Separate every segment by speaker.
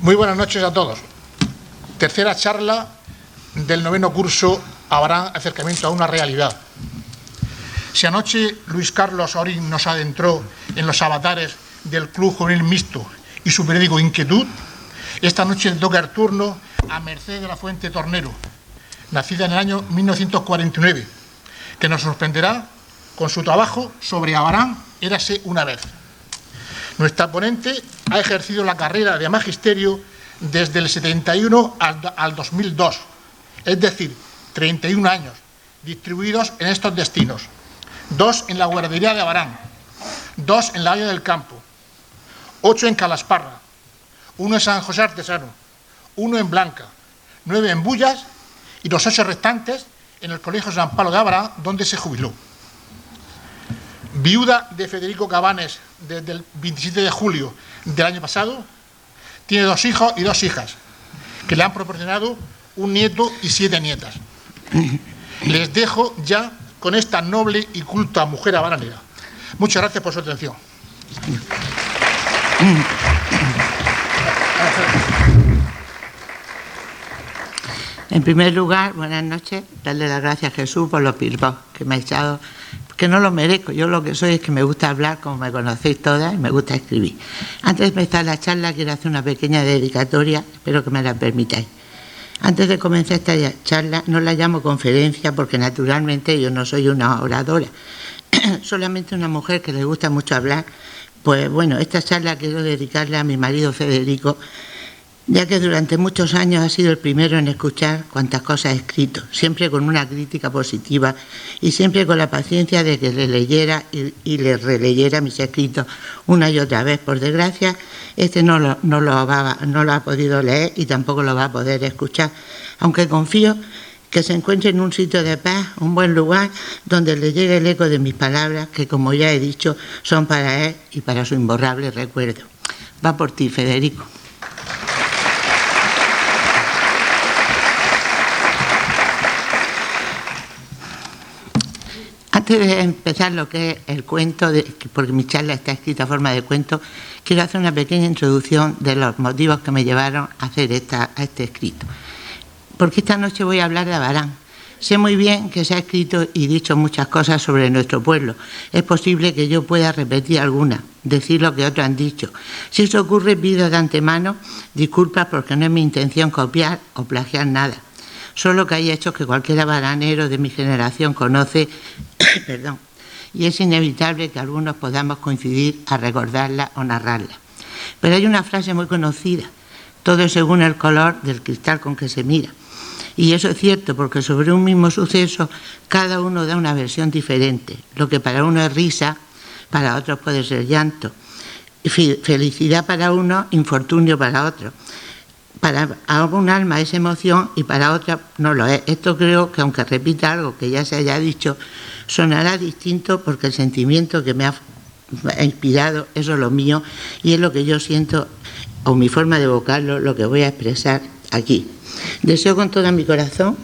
Speaker 1: Muy buenas noches a todos. Tercera charla del 9º curso Abarán, acercamiento a una realidad. Si anoche Luis Carlos Orín nos adentró en los avatares del Club Juvenil Mixto y su periódico Inquietud, esta noche le toca el turno a Mercedes de la Fuente Tornero, nacida en el año 1949, que nos sorprenderá con su trabajo sobre Abarán, érase una vez. Nuestra ponente ha ejercido la carrera de magisterio desde el 71 al 2002, es decir, 31 años, distribuidos en estos destinos: 2 en la guardería de Abarán, 2 en la Valla del Campo, 8 en Calasparra, 1 en San José Artesano, 1 en Blanca, 9 en Bullas y los 8 restantes en el Colegio San Pablo de Abarán, donde se jubiló. Viuda de Federico Cabanes desde el 27 de julio del año pasado, tiene 2 hijos y 2 hijas, que le han proporcionado un nieto y 7 nietas. Les dejo ya con esta noble y culta mujer abaranera. Muchas gracias por su atención.
Speaker 2: En primer lugar, buenas noches, darle las gracias a Jesús por los piropos que me ha echado, que no lo merezco. Yo lo que soy es que me gusta hablar, como me conocéis todas, y me gusta escribir. Antes de empezar la charla, quiero hacer una pequeña dedicatoria, espero que me la permitáis. Antes de comenzar esta charla, no la llamo conferencia porque naturalmente yo no soy una oradora, solamente una mujer que le gusta mucho hablar. Pues bueno, esta charla quiero dedicarle a mi marido Federico, ya que durante muchos años ha sido el primero en escuchar cuantas cosas he escrito, siempre con una crítica positiva y siempre con la paciencia de que le leyera y le releyera mis escritos una y otra vez. Por desgracia, no lo ha podido leer y tampoco lo va a poder escuchar, aunque confío que se encuentre en un sitio de paz, un buen lugar donde le llegue el eco de mis palabras, que como ya he dicho, son para él y para su imborrable recuerdo. Va por ti, Federico. Antes de empezar lo que es el cuento, porque mi charla está escrita a forma de cuento, quiero hacer una pequeña introducción de los motivos que me llevaron a hacer este escrito. Porque esta noche voy a hablar de Abarán. Sé muy bien que se ha escrito y dicho muchas cosas sobre nuestro pueblo. Es posible que yo pueda repetir algunas, decir lo que otros han dicho. Si eso ocurre, pido de antemano disculpas porque no es mi intención copiar o plagiar nada. Solo que hay hechos que cualquier abaranero de mi generación conoce, y es inevitable que algunos podamos coincidir a recordarla o narrarla. Pero hay una frase muy conocida: todo es según el color del cristal con que se mira. Y eso es cierto, porque sobre un mismo suceso cada uno da una versión diferente. Lo que para uno es risa, para otros puede ser llanto. Felicidad para uno, infortunio para otro. Para algún alma es emoción y para otra no lo es. Esto creo que, aunque repita algo que ya se haya dicho, sonará distinto porque el sentimiento que me ha inspirado, eso es lo mío y es lo que yo siento, o mi forma de evocarlo, lo que voy a expresar aquí. Deseo con todo mi corazón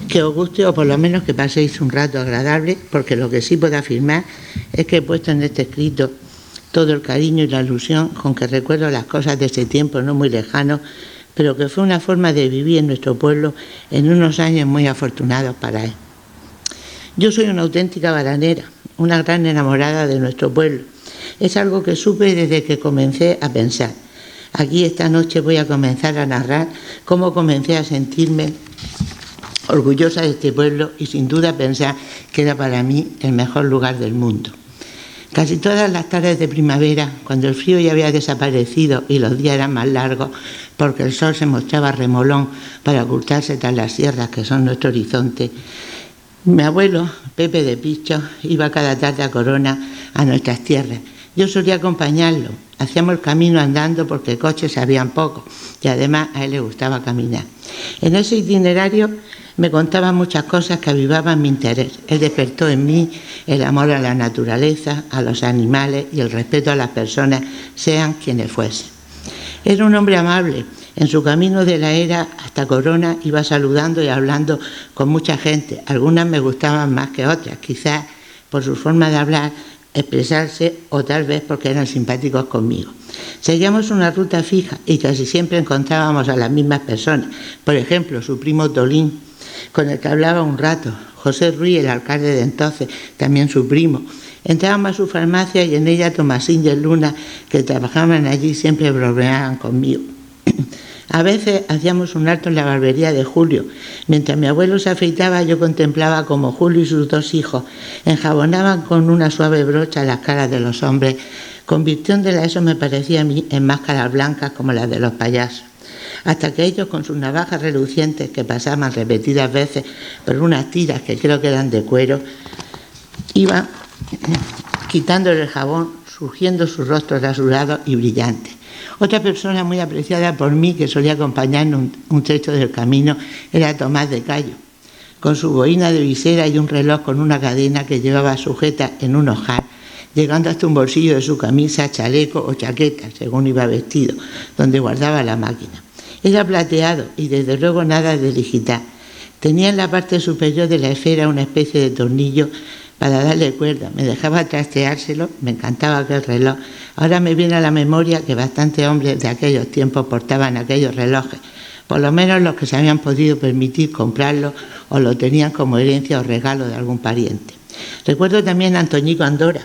Speaker 2: que os guste, o por lo menos que paséis un rato agradable, porque lo que sí puedo afirmar es que he puesto en este escrito todo el cariño y la ilusión con que recuerdo las cosas de ese tiempo no muy lejano, pero que fue una forma de vivir en nuestro pueblo en unos años muy afortunados para él. Yo soy una auténtica abaranera, una gran enamorada de nuestro pueblo. Es algo que supe desde que comencé a pensar. Aquí esta noche voy a comenzar a narrar cómo comencé a sentirme orgullosa de este pueblo y sin duda pensar que era para mí el mejor lugar del mundo. Casi todas las tardes de primavera, cuando el frío ya había desaparecido y los días eran más largos, porque el sol se mostraba remolón para ocultarse tras las sierras que son nuestro horizonte, mi abuelo, Pepe de Picho, iba cada tarde a Corona, a nuestras tierras. Yo solía acompañarlo. Hacíamos el camino andando porque coches habían poco y además a él le gustaba caminar. En ese itinerario me contaba muchas cosas que avivaban mi interés. Él despertó en mí el amor a la naturaleza, a los animales y el respeto a las personas, sean quienes fuesen. Era un hombre amable. En su camino de la era hasta Corona iba saludando y hablando con mucha gente. Algunas me gustaban más que otras, quizás por su forma de hablar, expresarse o tal vez porque eran simpáticos conmigo. Seguíamos una ruta fija y casi siempre encontrábamos a las mismas personas. Por ejemplo, su primo Tolín, con el que hablaba un rato, José Ruiz, el alcalde de entonces, también su primo. Entrábamos a su farmacia y en ella Tomasín y Luna, que trabajaban allí, siempre bromeaban conmigo. A veces hacíamos un alto en la barbería de Julio. Mientras mi abuelo se afeitaba, yo contemplaba cómo Julio y sus 2 hijos enjabonaban con una suave brocha las caras de los hombres, convirtiéndola, eso me parecía a mí, en máscaras blancas como las de los payasos. Hasta que ellos, con sus navajas relucientes que pasaban repetidas veces por unas tiras que creo que eran de cuero, iban quitándole el jabón, surgiendo sus rostros rasurados y brillantes. Otra persona muy apreciada por mí, que solía acompañarnos un trecho del camino, era Tomás de Cayo, con su boina de visera y un reloj con una cadena que llevaba sujeta en un ojal, llegando hasta un bolsillo de su camisa, chaleco o chaqueta, según iba vestido, donde guardaba la máquina. Era plateado y desde luego nada de digital. Tenía en la parte superior de la esfera una especie de tornillo para darle cuerda. Me dejaba trasteárselo, me encantaba aquel reloj. Ahora me viene a la memoria que bastantes hombres de aquellos tiempos portaban aquellos relojes, por lo menos los que se habían podido permitir comprarlo o lo tenían como herencia o regalo de algún pariente. Recuerdo también a Antoñico Andora,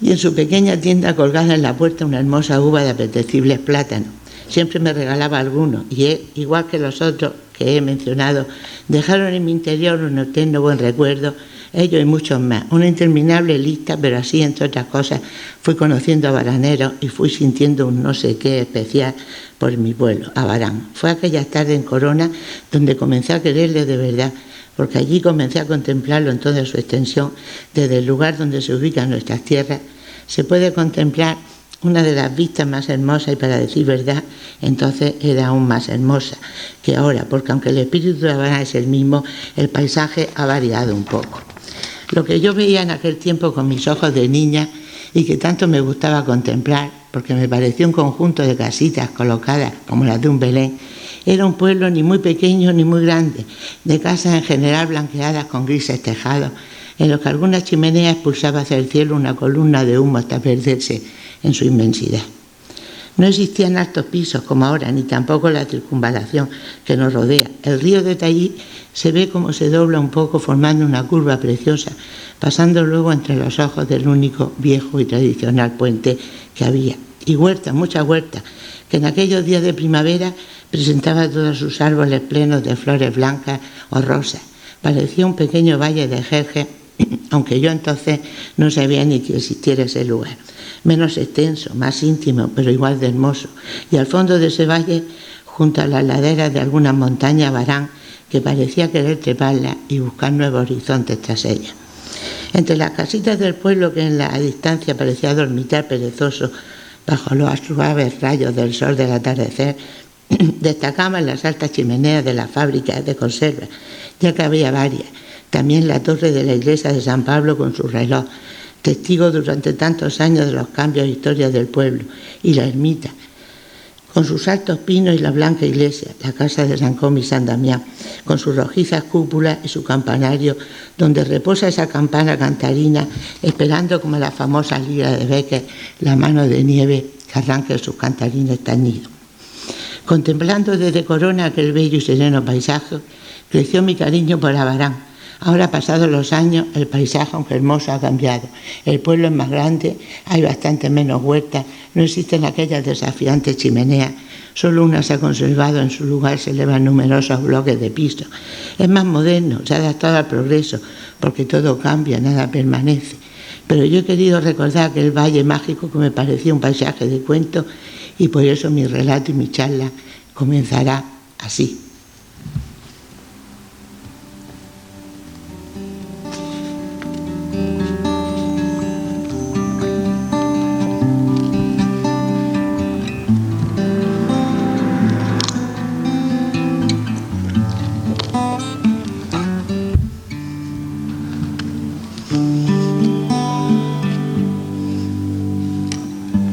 Speaker 2: y en su pequeña tienda colgada en la puerta una hermosa uva de apetecibles plátanos. Siempre me regalaba alguno y él, igual que los otros que he mencionado, dejaron en mi interior un eterno buen recuerdo, ellos y muchos más. Una interminable lista, pero así, entre otras cosas, fui conociendo a Baraneros y fui sintiendo un no sé qué especial por mi pueblo, a Barán. Fue aquella tarde en Corona donde comencé a quererle de verdad, porque allí comencé a contemplarlo en toda su extensión. Desde el lugar donde se ubican nuestras tierras se puede contemplar una de las vistas más hermosas, y para decir verdad, entonces era aún más hermosa que ahora, porque aunque el espíritu de Barán es el mismo, el paisaje ha variado un poco. Lo que yo veía en aquel tiempo con mis ojos de niña y que tanto me gustaba contemplar, porque me parecía un conjunto de casitas colocadas como las de un Belén, era un pueblo ni muy pequeño ni muy grande, de casas en general blanqueadas con grises tejados, en los que alguna chimenea expulsaba hacia el cielo una columna de humo hasta perderse en su inmensidad. No existían altos pisos como ahora, ni tampoco la circunvalación que nos rodea. El río de Tallí se ve como se dobla un poco formando una curva preciosa, pasando luego entre los ojos del único viejo y tradicional puente que había. Y huertas, muchas huertas, que en aquellos días de primavera presentaba todos sus árboles plenos de flores blancas o rosas. Parecía un pequeño valle de Jerjes, aunque yo entonces no sabía ni que existiera ese lugar. Menos extenso, más íntimo, pero igual de hermoso. Y al fondo de ese valle, junto a las laderas de algunas montañas, Barán, que parecía querer treparla y buscar nuevos horizontes tras ella. Entre las casitas del pueblo, que en la distancia parecía dormitar perezoso bajo los suaves rayos del sol del atardecer, destacaban las altas chimeneas de las fábricas de conserva, ya que había varias. También la torre de la iglesia de San Pablo con su reloj, testigo durante tantos años de los cambios e historias del pueblo, y la ermita, con sus altos pinos y la blanca iglesia, la casa de San Comé y San Damián, con sus rojizas cúpulas y su campanario, donde reposa esa campana cantarina, esperando como la famosa lira de Becker, la mano de nieve que arranque sus cantarines tañidos. Contemplando desde Corona aquel bello y sereno paisaje, creció mi cariño por Abarán. Ahora, pasados los años, el paisaje, aunque hermoso, ha cambiado. El pueblo es más grande, hay bastante menos huertas, no existen aquellas desafiantes chimeneas, solo una se ha conservado, en su lugar se elevan numerosos bloques de pisos. Es más moderno, se ha adaptado al progreso, porque todo cambia, nada permanece. Pero yo he querido recordar aquel valle mágico que me parecía un paisaje de cuento, y por eso mi relato y mi charla comenzará así.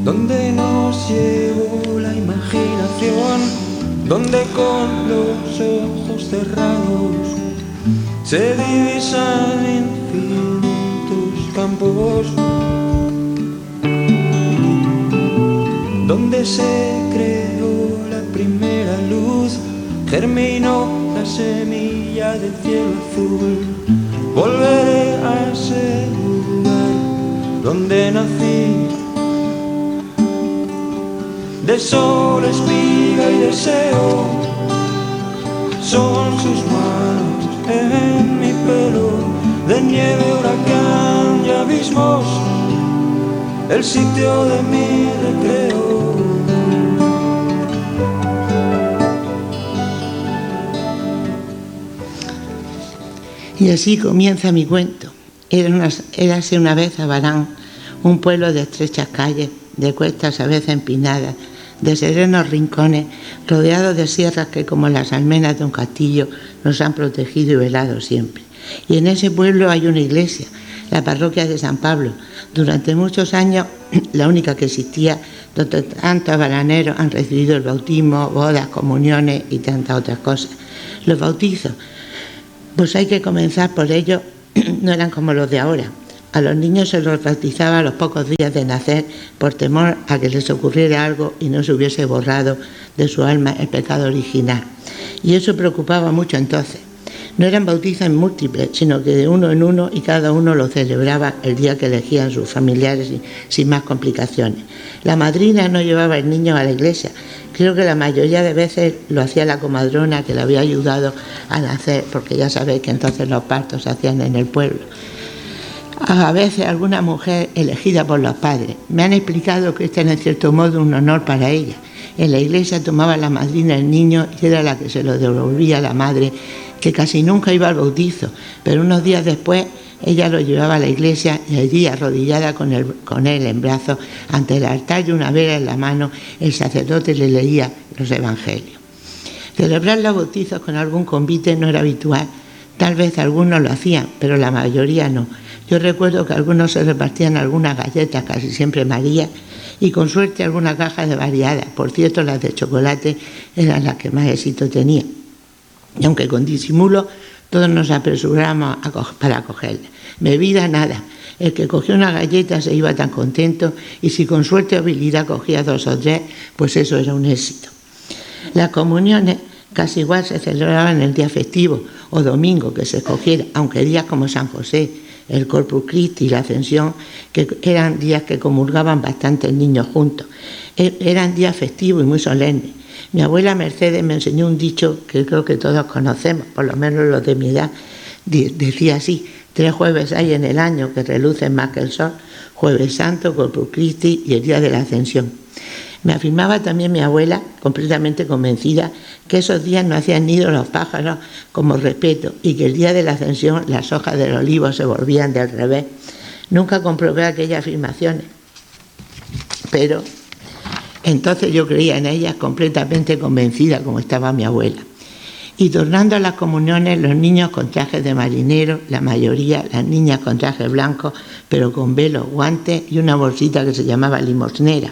Speaker 3: Donde nos llevó la imaginación, donde con los ojos cerrados se divisan infinitos campos, donde se creó la primera luz, germinó la semilla del cielo azul. Volveré a ese lugar donde nací. De sol, espiga y deseo son sus manos en mi pelo. De nieve, huracán y abismos, el sitio de mi recreo.
Speaker 2: Y así comienza mi cuento. Érase una vez Abarán, un pueblo de estrechas calles, de cuestas a veces empinadas, de serenos rincones, rodeados de sierras que, como las almenas de un castillo, nos han protegido y velado siempre. Y en ese pueblo hay una iglesia, la parroquia de San Pablo, durante muchos años la única que existía, donde tantos abaraneros han recibido el bautismo, bodas, comuniones y tantas otras cosas. Los bautizos, pues hay que comenzar por ellos, no eran como los de ahora. A los niños se los bautizaba a los pocos días de nacer por temor a que les ocurriera algo y no se hubiese borrado de su alma el pecado original. Y eso preocupaba mucho entonces. No eran bautizos múltiples, sino que de uno en uno, y cada uno lo celebraba el día que elegían sus familiares sin más complicaciones. La madrina no llevaba el niño a la iglesia. Creo que la mayoría de veces lo hacía la comadrona que le había ayudado a nacer, porque ya sabéis que entonces los partos se hacían en el pueblo. A veces alguna mujer elegida por los padres. Me han explicado que este era en cierto modo un honor para ella. En la iglesia tomaba la madrina el niño y era la que se lo devolvía a la madre, que casi nunca iba al bautizo, pero unos días después ella lo llevaba a la iglesia y allí, arrodillada con él en brazos ante el altar y una vela en la mano, el sacerdote le leía los evangelios. Celebrar los bautizos con algún convite no era habitual. Tal vez algunos lo hacían, pero la mayoría no. Yo recuerdo que algunos se repartían algunas galletas, casi siempre María, y con suerte alguna caja de variadas. Por cierto, las de chocolate eran las que más éxito tenían. Y aunque con disimulo, todos nos apresuramos para cogerla. Bebida, nada. El que cogió una galleta se iba tan contento, y si con suerte o habilidad cogía 2 o 3, pues eso era un éxito. Las comuniones casi igual se celebraban el día festivo o domingo que se escogiera, aunque días como San José, el Corpus Christi y la Ascensión, que eran días que comulgaban bastantes niños juntos. Eran días festivos y muy solemnes. Mi abuela Mercedes me enseñó un dicho que creo que todos conocemos, por lo menos los de mi edad. Decía así: 3 jueves hay en el año que relucen más que el sol: Jueves Santo, Corpus Christi y el día de la Ascensión. Me afirmaba también mi abuela, completamente convencida, que esos días no hacían nido los pájaros como respeto y que el día de la Ascensión las hojas del olivo se volvían del revés. Nunca comprobé aquellas afirmaciones, pero entonces yo creía en ellas, completamente convencida como estaba mi abuela. Y tornando a las comuniones, los niños con trajes de marinero, la mayoría, las niñas con trajes blancos, pero con velos, guantes y una bolsita que se llamaba limosnera,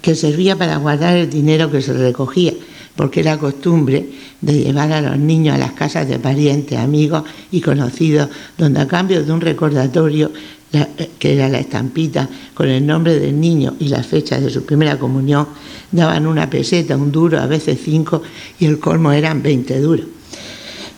Speaker 2: que servía para guardar el dinero que se recogía, porque era costumbre de llevar a los niños a las casas de parientes, amigos y conocidos, donde a cambio de un recordatorio, que era la estampita con el nombre del niño y la fecha de su primera comunión, daban 1 peseta, 1 duro, a veces 5, y el colmo eran 20 duros.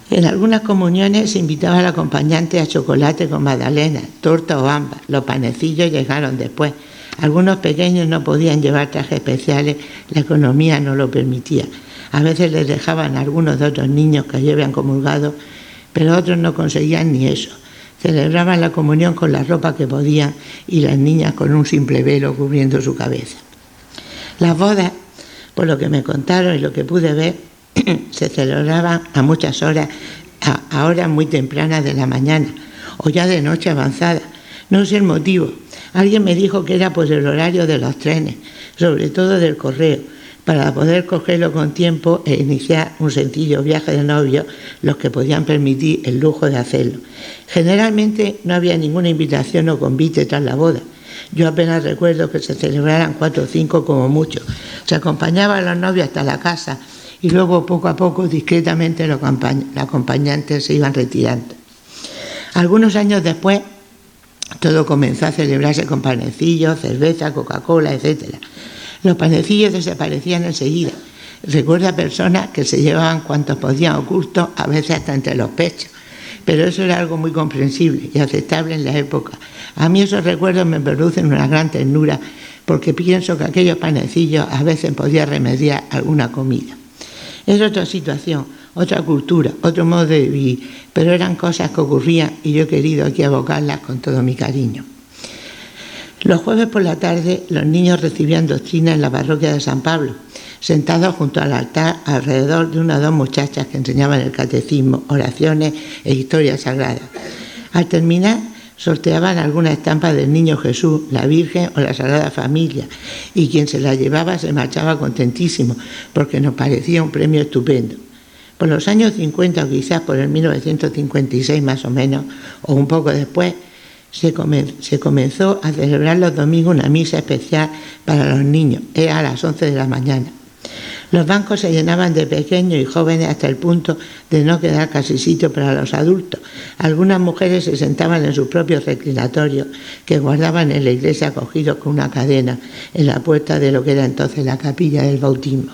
Speaker 2: En algunas comuniones se invitaba al acompañante a chocolate con magdalena, torta o ambas. Los panecillos llegaron después. Algunos pequeños no podían llevar trajes especiales, la economía no lo permitía. A veces les dejaban a algunos de otros niños que habían comulgado, pero otros no conseguían ni eso. Celebraban la comunión con la ropa que podían y las niñas con un simple velo cubriendo su cabeza. Las bodas, por lo que me contaron y lo que pude ver, se celebraban a muchas horas, a horas muy tempranas de la mañana o ya de noche avanzada. No sé el motivo. Alguien me dijo que era por el horario de los trenes, sobre todo del correo, para poder cogerlo con tiempo e iniciar un sencillo viaje de novios, los que podían permitir el lujo de hacerlo. Generalmente no había ninguna invitación o convite tras la boda. Yo apenas recuerdo que se celebraran 4 o 5 como mucho. Se acompañaba a los novios hasta la casa y luego poco a poco discretamente los acompañantes se iban retirando. Algunos años después todo comenzó a celebrarse con panecillos, cerveza, Coca-Cola, etc. Los panecillos desaparecían enseguida. Recuerdo a personas que se llevaban cuantos podían ocultos, a veces hasta entre los pechos. Pero eso era algo muy comprensible y aceptable en la época. A mí esos recuerdos me producen una gran ternura, porque pienso que aquellos panecillos a veces podían remediar alguna comida. Es otra situación, otra cultura, otro modo de vivir, pero eran cosas que ocurrían y yo he querido aquí evocarlas con todo mi cariño. Los jueves por la tarde los niños recibían doctrina en la parroquia de San Pablo, sentados junto al altar alrededor de una o dos muchachas que enseñaban el catecismo, oraciones e historias sagradas. Al terminar, sorteaban alguna estampa del Niño Jesús, la Virgen o la Sagrada Familia, y quien se la llevaba se marchaba contentísimo, porque nos parecía un premio estupendo. Por los años 50 o quizás por el 1956 más o menos, o un poco después, se comenzó a celebrar los domingos una misa especial para los niños, era a las 11 de la mañana. Los bancos se llenaban de pequeños y jóvenes hasta el punto de no quedar casi sitio para los adultos. Algunas mujeres se sentaban en sus propios reclinatorios que guardaban en la iglesia cogidos con una cadena en la puerta de lo que era entonces la capilla del bautismo.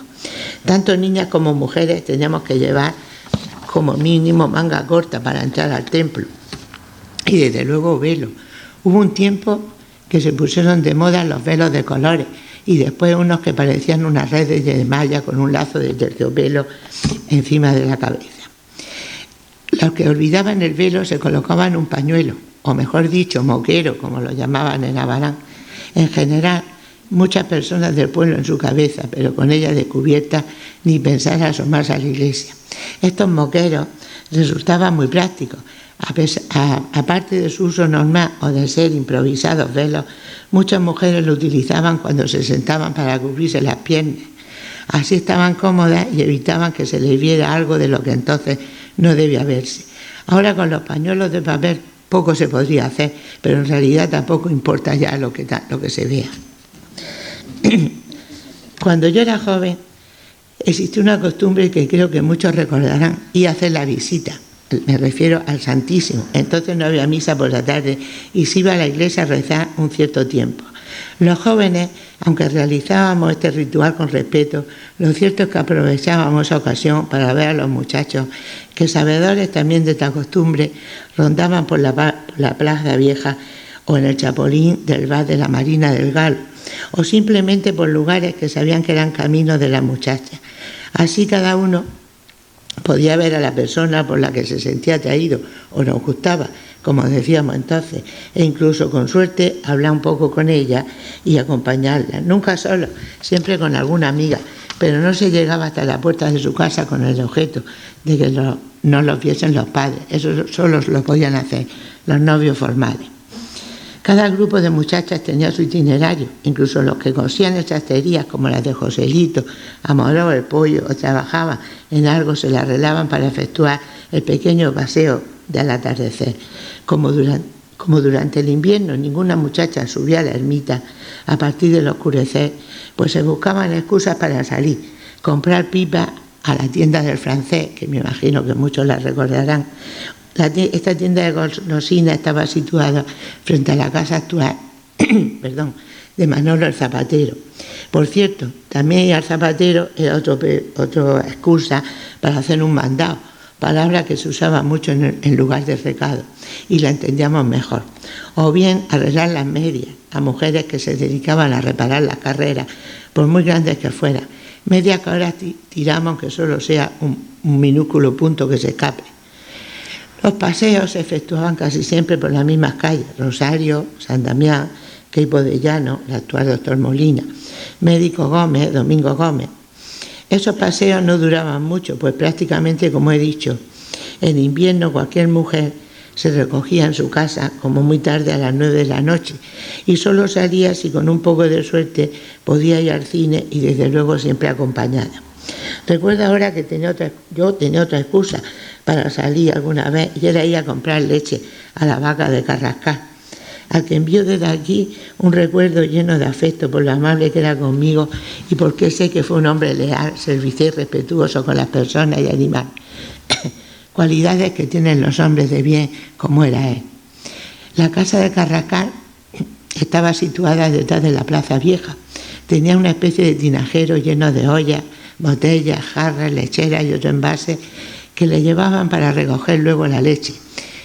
Speaker 2: Tanto niñas como mujeres teníamos que llevar como mínimo manga corta para entrar al templo y desde luego velo. Hubo un tiempo que se pusieron de moda los velos de colores y después unos que parecían unas redes de malla con un lazo de terciopelo encima de la cabeza. Los que olvidaban el velo se colocaban un pañuelo, o mejor dicho, moquero, como lo llamaban en Abarán. En general, muchas personas del pueblo en su cabeza, pero con ella descubierta, ni pensar asomarse a la iglesia. Estos moqueros resultaban muy prácticos. Aparte de su uso normal o de ser improvisados velos, muchas mujeres lo utilizaban cuando se sentaban para cubrirse las piernas. Así estaban cómodas y evitaban que se les viera algo de lo que entonces no debía verse. Ahora con los pañuelos de papel poco se podría hacer, pero en realidad tampoco importa ya lo que se vea. Cuando yo era joven existía una costumbre que creo que muchos recordarán, y hacer la visita. Me refiero al Santísimo. Entonces no había misa por la tarde y se iba a la iglesia a rezar un cierto tiempo. Los jóvenes, aunque realizábamos este ritual con respeto, lo cierto es que aprovechábamos esa ocasión para ver a los muchachos que, sabedores también de esta costumbre, rondaban por la Plaza Vieja o en el Chapolín del bar de la Marina del Galo, o simplemente por lugares que sabían que eran caminos de las muchachas. Así cada uno podía ver a la persona por la que se sentía atraído o nos gustaba, como decíamos entonces, e incluso con suerte hablar un poco con ella y acompañarla, nunca solo, siempre con alguna amiga, pero no se llegaba hasta la puerta de su casa con el objeto de que no los viesen los padres. Eso solo lo podían hacer los novios formales. Cada grupo de muchachas tenía su itinerario, incluso los que cosían chasterías como las de Joselito, Amoró el pollo o trabajaban en algo se la arreglaban para efectuar el pequeño paseo del atardecer. Como durante el invierno ninguna muchacha subía a la ermita a partir del oscurecer, pues se buscaban excusas para salir, comprar pipas a la tienda del Francés, que me imagino que muchos la recordarán. Esta tienda de golosinas estaba situada frente a la casa actual de Manolo el Zapatero. Por cierto, también ir al zapatero era otra excusa para hacer un mandado, palabra que se usaba mucho en lugar de recado y la entendíamos mejor. O bien arreglar las medias a mujeres que se dedicaban a reparar las carreras, por muy grandes que fueran. Medias que ahora tiramos aunque solo sea un minúsculo punto que se escape. Los paseos se efectuaban casi siempre por las mismas calles: Rosario, San Damián, Queipo de Llano, el actual Doctor Molina, Médico Gómez, Domingo Gómez. Esos paseos no duraban mucho, pues prácticamente, como he dicho, en invierno cualquier mujer se recogía en su casa como muy tarde a las 9 de la noche y solo salía si con un poco de suerte podía ir al cine y desde luego siempre acompañada. Recuerdo ahora que yo tenía otra excusa para salir alguna vez y era ir a comprar leche a la vaca de Carrascal, al que envío desde aquí un recuerdo lleno de afecto por lo amable que era conmigo y porque sé que fue un hombre leal, servicial y respetuoso con las personas y animales, cualidades que tienen los hombres de bien como era él. La casa de Carrascal estaba situada detrás de la Plaza Vieja. Tenía una especie de tinajero lleno de ollas, botellas, jarras, lecheras y otros envases que le llevaban para recoger luego la leche.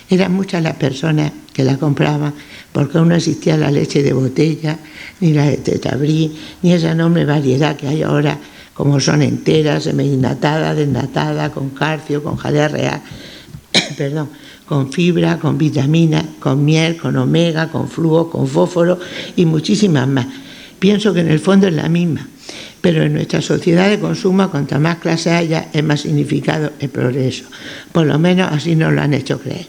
Speaker 2: Eran muchas las personas que la compraban porque aún no existía la leche de botella, ni la de tetabrí, ni esa enorme variedad que hay ahora, como son enteras, semidesnatada, desnatada, con calcio, con jalea real, perdón, con fibra, con vitaminas, con miel, con omega, con flúor, con fósforo y muchísimas más. Pienso que en el fondo es la misma, pero en nuestra sociedad de consumo, cuanta más clase haya, es más significado el progreso. Por lo menos así nos lo han hecho creer.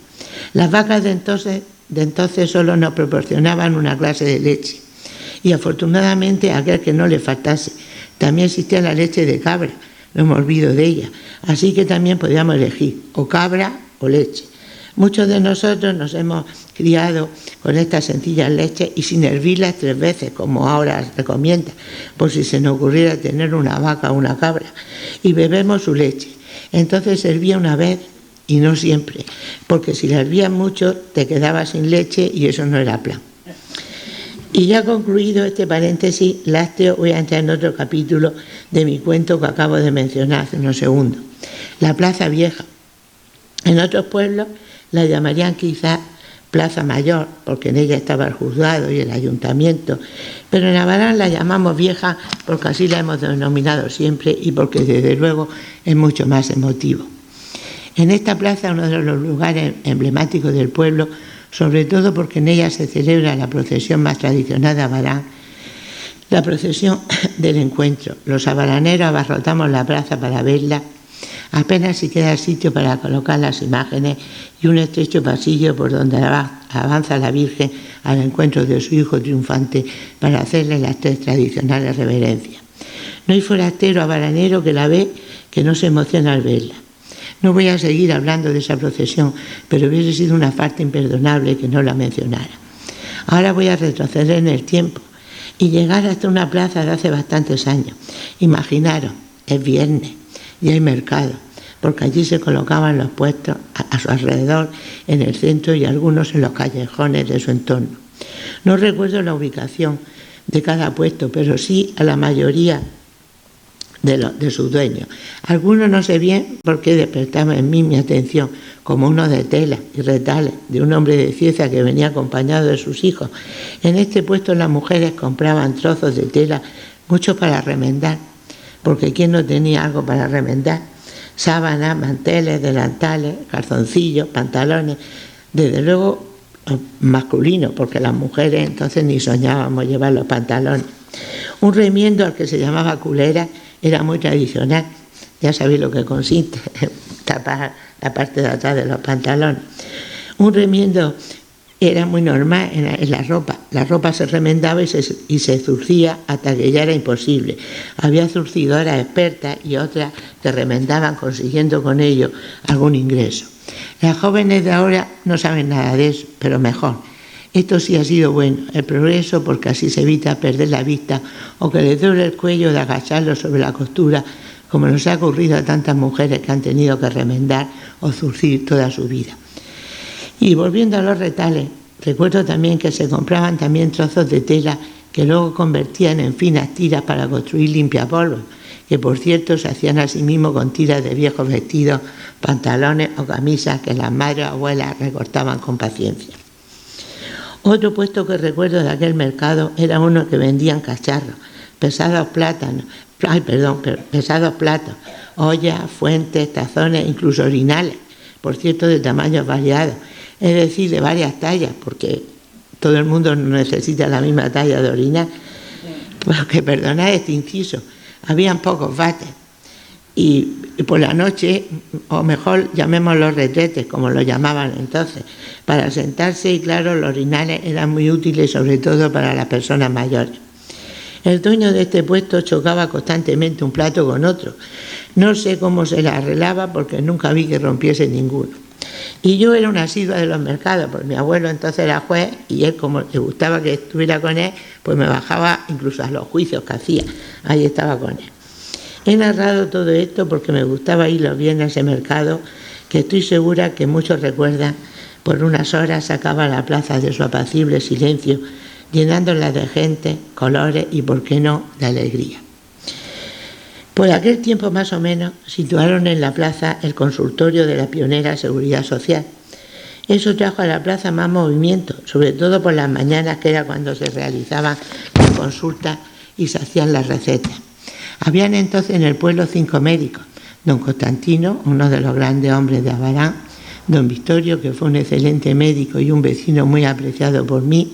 Speaker 2: Las vacas de entonces solo nos proporcionaban una clase de leche, y afortunadamente a aquel que no le faltase. También existía la leche de cabra, no me olvido de ella, así que también podíamos elegir o cabra o leche. Muchos de nosotros nos hemos criado con estas sencillas leches y sin hervirlas 3 veces, como ahora recomienda, por si se nos ocurriera tener una vaca o una cabra, y bebemos su leche. Entonces se hervía una vez y no siempre, porque si la hervías mucho te quedabas sin leche y eso no era plan. Y ya concluido este paréntesis lácteo, voy a entrar en otro capítulo de mi cuento que acabo de mencionar hace unos segundos. La Plaza Vieja. En otros pueblos la llamarían quizás Plaza Mayor, porque en ella estaba el juzgado y el ayuntamiento, pero en Abarán la llamamos Vieja porque así la hemos denominado siempre y porque desde luego es mucho más emotivo. En esta plaza, uno de los lugares emblemáticos del pueblo, sobre todo porque en ella se celebra la procesión más tradicional de Abarán, la procesión del encuentro. Los abaraneros abarrotamos la plaza para verla, apenas si queda sitio para colocar las imágenes y un estrecho pasillo por donde avanza la Virgen al encuentro de su hijo triunfante para hacerle las 3 tradicionales reverencias. No hay forastero abaranero que la ve que no se emociona al verla. No voy a seguir hablando de esa procesión, pero hubiese sido una falta imperdonable que no la mencionara. Ahora voy a retroceder en el tiempo y llegar hasta una plaza de hace bastantes años. Imaginaros, es viernes y hay mercado, porque allí se colocaban los puestos a su alrededor, en el centro y algunos en los callejones de su entorno. No recuerdo la ubicación de cada puesto, pero sí a la mayoría de sus dueños. Algunos no sé bien por qué despertaban en mí mi atención, como uno de tela y retales de un hombre de Cieza que venía acompañado de sus hijos. En este puesto las mujeres compraban trozos de tela, muchos para remendar, porque ¿quién no tenía algo para remendar? Sábanas, manteles, delantales, calzoncillos, pantalones, desde luego masculinos, porque las mujeres entonces ni soñábamos llevar los pantalones. Un remiendo al que se llamaba culera era muy tradicional, ya sabéis lo que consiste, tapar la parte de atrás de los pantalones. Un remiendo era muy normal en la ropa se remendaba y se zurcía hasta que ya era imposible. Había zurcidoras expertas y otras que remendaban consiguiendo con ello algún ingreso. Las jóvenes de ahora no saben nada de eso, pero mejor. Esto sí ha sido bueno, el progreso, porque así se evita perder la vista o que les duele el cuello de agacharlo sobre la costura, como nos ha ocurrido a tantas mujeres que han tenido que remendar o zurcir toda su vida. Y volviendo a los retales, recuerdo también que se compraban también trozos de tela que luego convertían en finas tiras para construir limpiapolvos, que por cierto se hacían a sí mismo con tiras de viejos vestidos, pantalones o camisas que las madres o abuelas recortaban con paciencia. Otro puesto que recuerdo de aquel mercado era uno que vendían cacharros, pesados platos, ollas, fuentes, tazones, incluso orinales, por cierto de tamaños variados, es decir, de varias tallas, porque todo el mundo no necesita la misma talla de orinar. Porque, perdonad este inciso, habían pocos váteres y por la noche, o mejor llamémoslos retretes, como lo llamaban entonces, para sentarse, y claro, los orinales eran muy útiles, sobre todo para las personas mayores. El dueño de este puesto chocaba constantemente un plato con otro. No sé cómo se la arreglaba porque nunca vi que rompiese ninguno. Y yo era una asidua de los mercados, porque mi abuelo entonces era juez y él, como le gustaba que estuviera con él, pues me bajaba incluso a los juicios que hacía. Ahí estaba con él. He narrado todo esto porque me gustaba ir los viernes a ese mercado, que estoy segura que muchos recuerdan. Por unas horas sacaba la plaza de su apacible silencio, llenándola de gente, colores y, por qué no, de alegría. Por aquel tiempo más o menos situaron en la plaza el consultorio de la pionera Seguridad Social. Eso trajo a la plaza más movimiento, sobre todo por las mañanas, que era cuando se realizaban las consultas y se hacían las recetas. Habían entonces en el pueblo 5 médicos: don Constantino, uno de los grandes hombres de Abarán; don Victorio, que fue un excelente médico y un vecino muy apreciado por mí;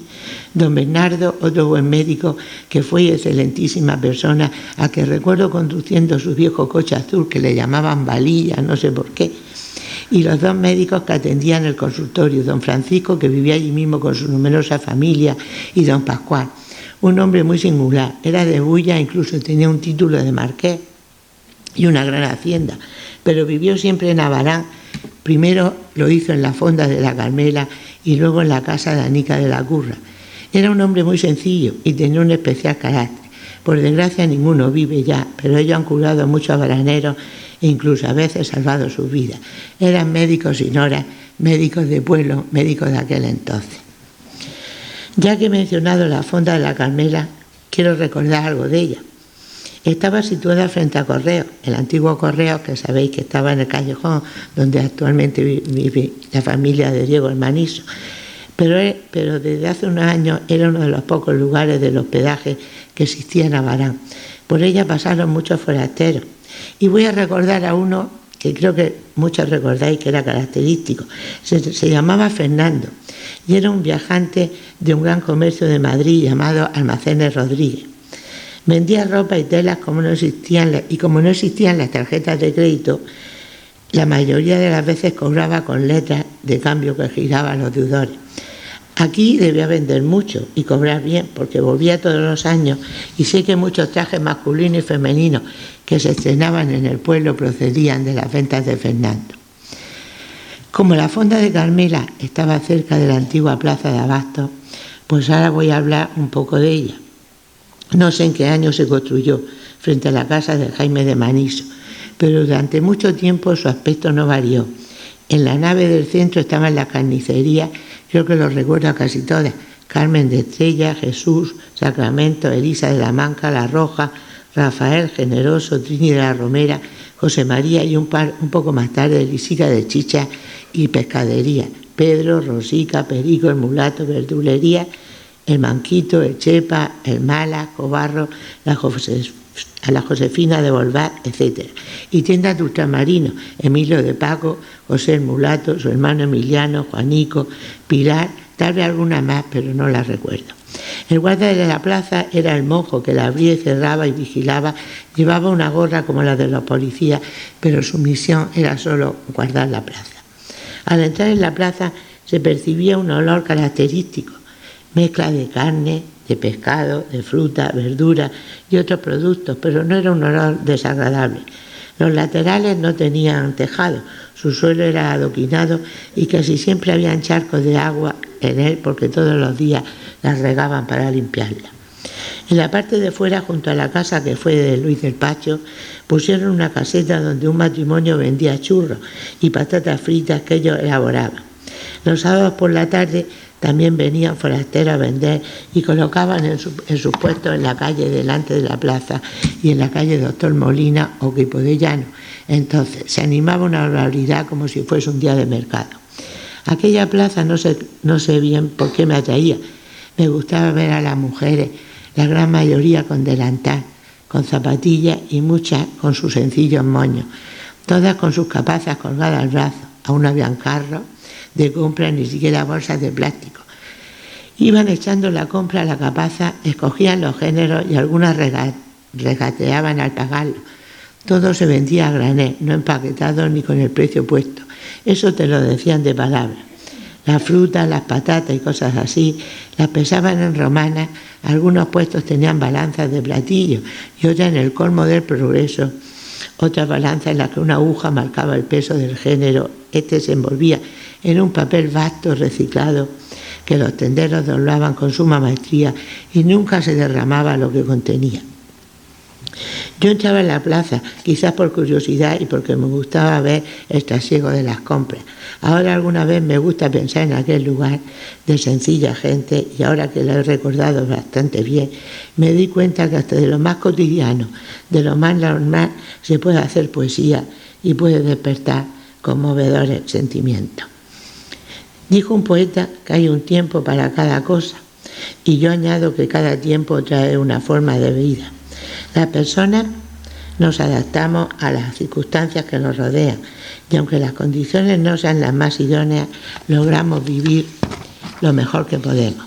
Speaker 2: don Bernardo, otro buen médico que fue excelentísima persona, a que recuerdo conduciendo su viejo coche azul que le llamaban Valilla, no sé por qué; y los 2 médicos que atendían el consultorio: don Francisco, que vivía allí mismo con su numerosa familia, y don Pascual, un hombre muy singular. Era de Bulla, incluso tenía un título de marqués y una gran hacienda, pero vivió siempre en Abarán. Primero lo hizo en la fonda de la Carmela y luego en la casa de Anica de la Curra. Era un hombre muy sencillo y tenía un especial carácter. Por desgracia ninguno vive ya, pero ellos han curado a muchos abaraneros e incluso a veces salvado sus vidas. Eran médicos sin hora, médicos de pueblo, médicos de aquel entonces. Ya que he mencionado la fonda de la Carmela, quiero recordar algo de ella. Estaba situada frente a Correo, el antiguo Correo, que sabéis que estaba en el callejón donde actualmente vive la familia de Diego el Maniso. Pero desde hace unos años era uno de los pocos lugares del hospedaje que existía en Abarán. Por ella pasaron muchos forasteros. Y voy a recordar a uno que creo que muchos recordáis que era característico. Se llamaba Fernando y era un viajante de un gran comercio de Madrid llamado Almacenes Rodríguez. Vendía ropa y telas como no existían las tarjetas de crédito. La mayoría de las veces cobraba con letras de cambio que giraban los deudores. Aquí debía vender mucho y cobrar bien, porque volvía todos los años, y sé que muchos trajes masculinos y femeninos que se estrenaban en el pueblo procedían de las ventas de Fernando. Como la fonda de Carmela estaba cerca de la antigua plaza de Abastos, pues ahora voy a hablar un poco de ella. No sé en qué año se construyó, frente a la casa de Jaime de Maniso, pero durante mucho tiempo su aspecto no varió. En la nave del centro estaban las carnicerías, creo que lo recuerdo casi todas: Carmen de Estrella, Jesús, Sacramento, Elisa de la Manca, La Roja, Rafael, Generoso, Trini de la Romera, José María y un poco más tarde Lisica de Chicha y Pescadería, Pedro, Rosica, Perico, el Mulato, Verdulería, el Manquito, el Chepa, el Mala, Cobarro, la Josefina de Volvat, etc. Y tiendas de ultramarinos: Emilio de Paco, José el Mulato, su hermano Emiliano, Juanico, Pilar, tal vez alguna más, pero no la recuerdo. El guardia de la plaza era el monjo que la abría y cerraba y vigilaba. Llevaba una gorra como la de los policías, pero su misión era solo guardar la plaza. Al entrar en la plaza se percibía un olor característico, mezcla de carne, de pescado, de fruta, verdura y otros productos, pero no era un olor desagradable. Los laterales no tenían tejado, su suelo era adoquinado y casi siempre habían charcos de agua en él, porque todos los días las regaban para limpiarla. En la parte de fuera, junto a la casa que fue de Luis del Pacho, pusieron una caseta donde un matrimonio vendía churros y patatas fritas que ellos elaboraban. Los sábados por la tarde también venían forasteros a vender y colocaban en sus puestos en la calle delante de la plaza y en la calle Doctor Molina o Quipo de Llano. Entonces se animaba una barbaridad como si fuese un día de mercado. Aquella plaza no sé bien por qué me atraía. Me gustaba ver a las mujeres, la gran mayoría con delantal, con zapatillas y muchas con sus sencillos moños, todas con sus capazas colgadas al brazo. Aún no habían carros de compra, ni siquiera bolsas de plástico. Iban echando la compra a la capaza, escogían los géneros y algunas regateaban al pagarlo. Todo se vendía a granel, no empaquetado ni con el precio puesto. Eso te lo decían de palabra. Las frutas, las patatas y cosas así las pesaban en romanas. Algunos puestos tenían balanzas de platillo y otras, en el colmo del progreso, otras balanzas en las que una aguja marcaba el peso del género. Este se envolvía en un papel vasto reciclado que los tenderos doblaban con suma maestría y nunca se derramaba lo que contenía. Yo entraba en la plaza, quizás por curiosidad y porque me gustaba ver el trasiego de las compras. Ahora alguna vez me gusta pensar en aquel lugar de sencilla gente, y ahora que lo he recordado bastante bien, me di cuenta que hasta de lo más cotidiano, de lo más normal, se puede hacer poesía y puede despertar conmovedores sentimientos. Dijo un poeta que hay un tiempo para cada cosa, y yo añado que cada tiempo trae una forma de vida. Las personas nos adaptamos a las circunstancias que nos rodean, y aunque las condiciones no sean las más idóneas, logramos vivir lo mejor que podemos.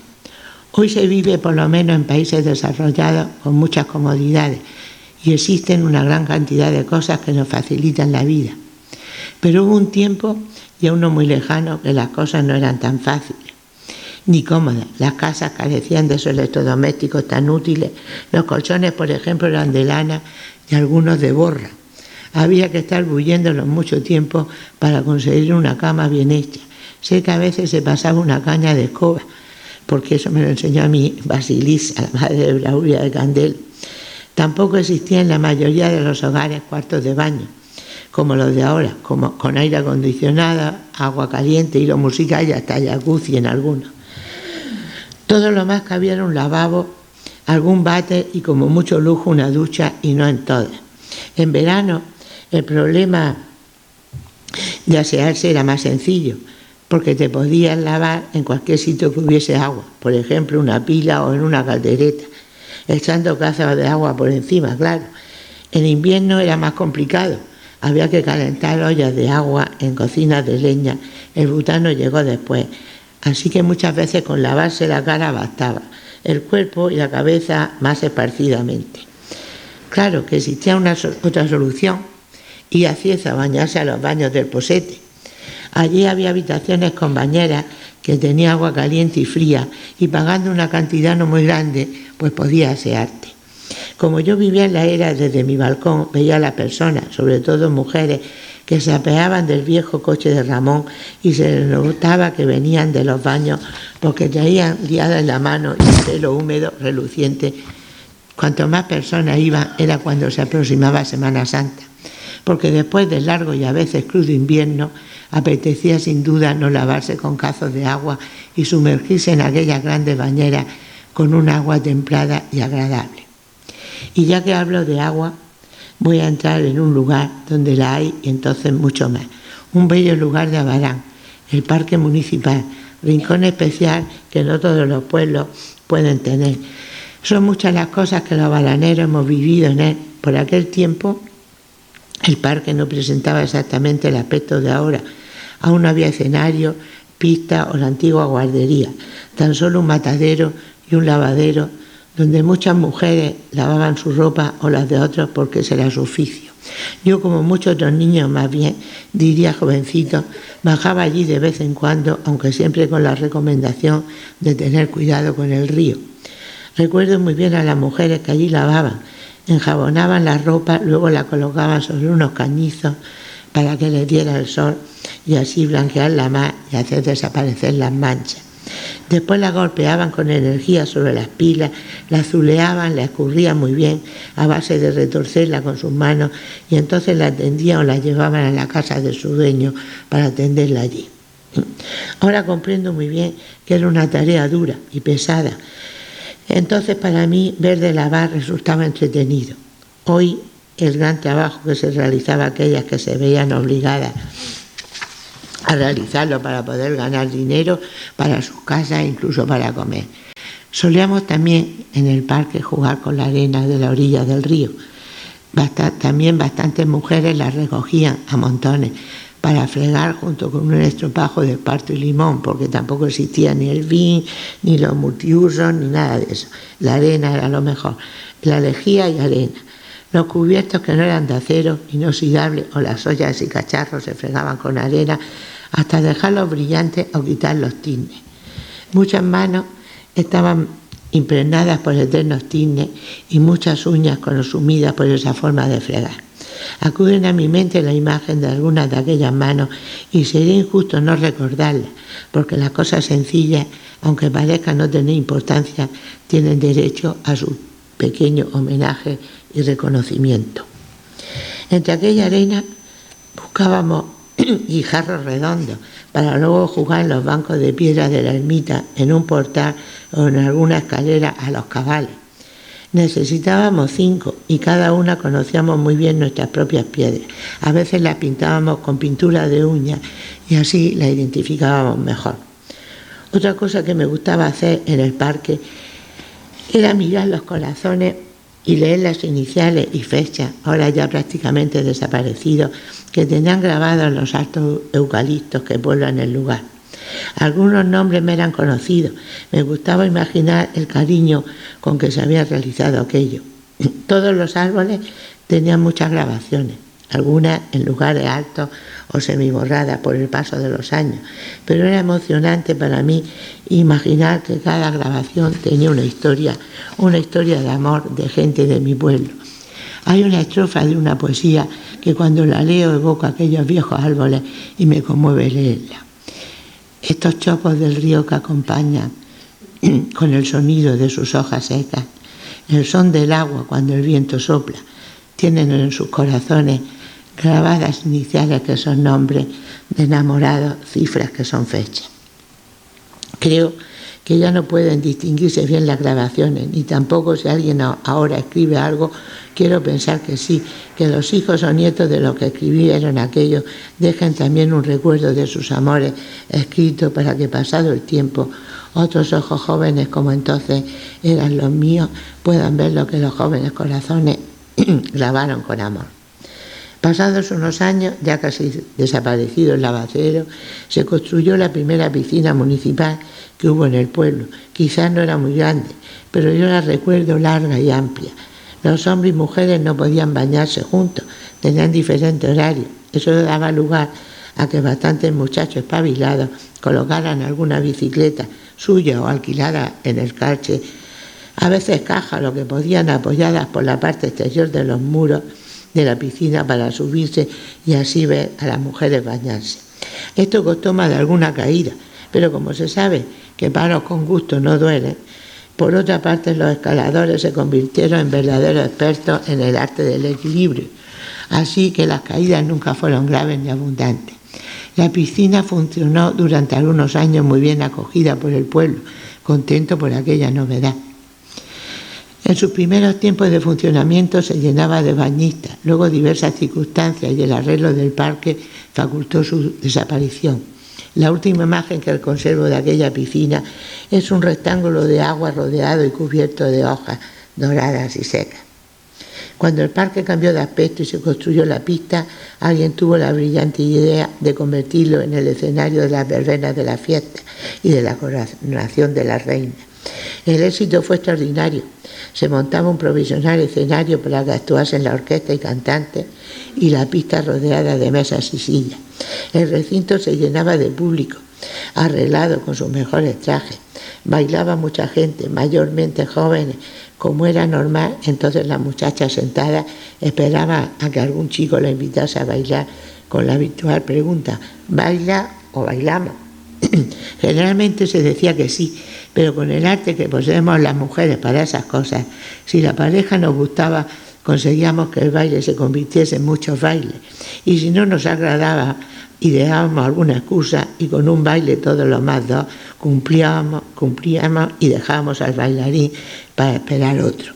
Speaker 2: Hoy se vive, por lo menos en países desarrollados, con muchas comodidades, y existen una gran cantidad de cosas que nos facilitan la vida. Pero hubo un tiempo, y aún no muy lejano, que las cosas no eran tan fáciles ni cómodas. Las casas carecían de esos electrodomésticos tan útiles. Los colchones, por ejemplo, eran de lana y algunos de borra. Había que estar bulléndolos mucho tiempo para conseguir una cama bien hecha. Sé que a veces se pasaba una caña de escoba, porque eso me lo enseñó a mí Basilisa, la madre de Braulia de Candel. Tampoco existía en la mayoría de los hogares cuartos de baño, como los de ahora, como con aire acondicionado, agua caliente, hilo musical y hasta jacuzzi en algunos. Todo lo más que había era un lavabo, algún váter y como mucho lujo una ducha, y no en todas. En verano el problema de asearse era más sencillo, porque te podías lavar en cualquier sitio que hubiese agua, por ejemplo una pila o en una caldereta, echando cazas de agua por encima, claro. En invierno era más complicado, había que calentar ollas de agua en cocinas de leña. El butano llegó después, así que muchas veces con lavarse la cara bastaba, el cuerpo y la cabeza más esparcidamente. Claro que existía otra solución, ir a Cieza a bañarse a los baños del Posete. Allí había habitaciones con bañeras que tenía agua caliente y fría, y pagando una cantidad no muy grande, pues podías asearte. Como yo vivía en la era, desde mi balcón veía a las personas, sobre todo mujeres, que se apeaban del viejo coche de Ramón, y se les notaba que venían de los baños porque traían liada en la mano y el pelo húmedo, reluciente. Cuanto más personas iban era cuando se aproximaba Semana Santa, porque después del largo y a veces crudo invierno apetecía sin duda no lavarse con cazos de agua y sumergirse en aquellas grandes bañeras con un agua templada y agradable. Y ya que hablo de agua, voy a entrar en un lugar donde la hay, y entonces mucho más. Un bello lugar de Abarán, el Parque Municipal, rincón especial que no todos los pueblos pueden tener. Son muchas las cosas que los baraneros hemos vivido en él. Por aquel tiempo el parque no presentaba exactamente el aspecto de ahora. Aún no había escenario, pista o la antigua guardería, tan solo un matadero y un lavadero donde muchas mujeres lavaban su ropa o las de otros porque ese era su oficio. Yo, como muchos otros niños, más bien diría jovencitos, bajaba allí de vez en cuando, aunque siempre con la recomendación de tener cuidado con el río. Recuerdo muy bien a las mujeres que allí lavaban, enjabonaban la ropa, luego la colocaban sobre unos cañizos para que les diera el sol y así blanquearla más y hacer desaparecer las manchas. Después la golpeaban con energía sobre las pilas, la azuleaban, la escurrían muy bien a base de retorcerla con sus manos, y entonces la tendían o la llevaban a la casa de su dueño para tenderla allí. Ahora comprendo muy bien que era una tarea dura y pesada. Entonces para mí ver de lavar resultaba entretenido. Hoy el gran trabajo que se realizaba aquellas que se veían obligadas a realizarlo para poder ganar dinero para sus casas e incluso para comer. Solíamos también en el parque jugar con la arena de la orilla del río. También bastantes mujeres la recogían a montones para fregar junto con un estropajo de esparto y limón, porque tampoco existía ni el vin, ni los multiusos, ni nada de eso. La arena era lo mejor, la lejía y arena. Los cubiertos que no eran de acero inoxidable o las ollas y cacharros se fregaban con arena hasta dejarlos brillantes o quitar los tiznes. Muchas manos estaban impregnadas por eternos tiznes y muchas uñas consumidas por esa forma de fregar. Acuden a mi mente la imagen de algunas de aquellas manos y sería injusto no recordarlas, porque las cosas sencillas, aunque parezcan no tener importancia, tienen derecho a su pequeño homenaje y reconocimiento. Entre aquella arena buscábamos guijarros redondos para luego jugar en los bancos de piedra de la ermita, en un portal o en alguna escalera a los cabales. Necesitábamos 5 y cada una conocíamos muy bien nuestras propias piedras. A veces las pintábamos con pintura de uñas y así las identificábamos mejor. Otra cosa que me gustaba hacer en el parque era mirar los corazones y leer las iniciales y fechas, ahora ya prácticamente desaparecidos, que tenían grabados los altos eucaliptos que pueblan el lugar. Algunos nombres me eran conocidos, me gustaba imaginar el cariño con que se había realizado aquello. Todos los árboles tenían muchas grabaciones, algunas en lugares altos o semiborradas por el paso de los años, pero era emocionante para mí imaginar que cada grabación tenía una historia de amor de gente de mi pueblo. Hay una estrofa de una poesía que cuando la leo evoco aquellos viejos árboles y me conmueve leerla. Estos chopos del río que acompañan con el sonido de sus hojas secas, el son del agua cuando el viento sopla, tienen en sus corazones grabadas iniciales que son nombres de enamorados, cifras que son fechas. Creo que ya no pueden distinguirse bien las grabaciones, ni tampoco si alguien ahora escribe algo, quiero pensar que sí, que los hijos o nietos de los que escribieron aquello dejen también un recuerdo de sus amores escritos para que pasado el tiempo otros ojos jóvenes como entonces eran los míos puedan ver lo que los jóvenes corazones grabaron con amor. Pasados unos años, ya casi desaparecido el lavacero, se construyó la primera piscina municipal que hubo en el pueblo. Quizás no era muy grande, pero yo la recuerdo larga y amplia. Los hombres y mujeres no podían bañarse juntos, tenían diferente horario. Eso daba lugar a que bastantes muchachos espabilados colocaran alguna bicicleta suya o alquilada en el calche, a veces cajas, lo que podían, apoyadas por la parte exterior de los muros de la piscina para subirse y así ver a las mujeres bañarse. Esto costó más de alguna caída, pero como se sabe que paros con gusto no duelen, por otra parte los escaladores se convirtieron en verdaderos expertos en el arte del equilibrio, así que las caídas nunca fueron graves ni abundantes. La piscina funcionó durante algunos años muy bien acogida por el pueblo, contento por aquella novedad. En sus primeros tiempos de funcionamiento se llenaba de bañistas, luego diversas circunstancias y el arreglo del parque facultó su desaparición. La última imagen que conservo de aquella piscina es un rectángulo de agua rodeado y cubierto de hojas doradas y secas. Cuando el parque cambió de aspecto y se construyó la pista, alguien tuvo la brillante idea de convertirlo en el escenario de las verbenas de la fiesta y de la coronación de la reina. El éxito fue extraordinario. Se montaba un provisional escenario para que actuasen la orquesta y cantantes y la pista rodeada de mesas y sillas. El recinto se llenaba de público, arreglado con sus mejores trajes. Bailaba mucha gente, mayormente jóvenes. Como era normal, entonces las muchachas sentadas esperaban a que algún chico la invitase a bailar con la habitual pregunta: ¿baila o bailamos? Generalmente se decía que sí, pero con el arte que poseemos las mujeres para esas cosas, si la pareja nos gustaba, conseguíamos que el baile se convirtiese en muchos bailes, y si no nos agradaba, ideábamos alguna excusa y con un baile todos los más dos cumplíamos y dejábamos al bailarín para esperar otro.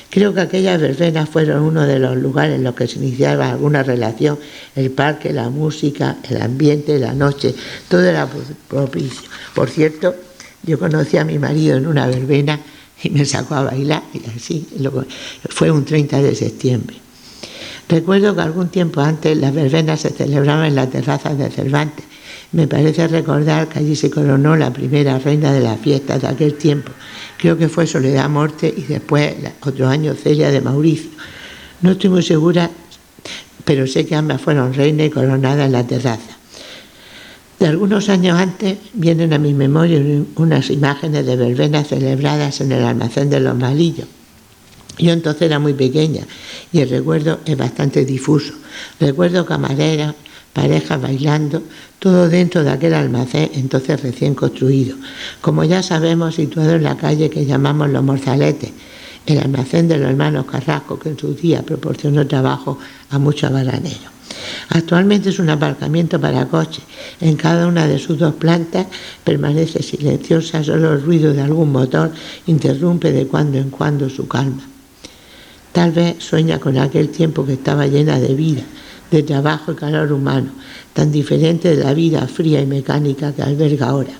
Speaker 2: Creo que aquellas verbenas fueron uno de los lugares en los que se iniciaba alguna relación, el parque, la música, el ambiente, la noche, todo era propicio. Por cierto, yo conocí a mi marido en una verbena y me sacó a bailar, y así fue un 30 de septiembre. Recuerdo que algún tiempo antes las verbenas se celebraban en la terraza de Cervantes. Me parece recordar que allí se coronó la primera reina de la fiesta de aquel tiempo. Creo que fue Soledad Morte y después, otro año, Celia de Mauricio. No estoy muy segura, pero sé que ambas fueron reinas y coronadas en la terraza. De algunos años antes vienen a mi memoria unas imágenes de verbenas celebradas en el almacén de los Malillos. Yo entonces era muy pequeña y el recuerdo es bastante difuso. Recuerdo camareras, parejas bailando, todo dentro de aquel almacén entonces recién construido, como ya sabemos, situado en la calle que llamamos Los Morzaletes, el almacén de los hermanos Carrasco, que en su día proporcionó trabajo a muchos bananeros. Actualmente es un aparcamiento para coches. En cada una de sus 2 plantas permanece silenciosa, solo el ruido de algún motor interrumpe de cuando en cuando su calma. Tal vez sueña con aquel tiempo que estaba llena de vida, de trabajo y calor humano, tan diferente de la vida fría y mecánica que alberga ahora.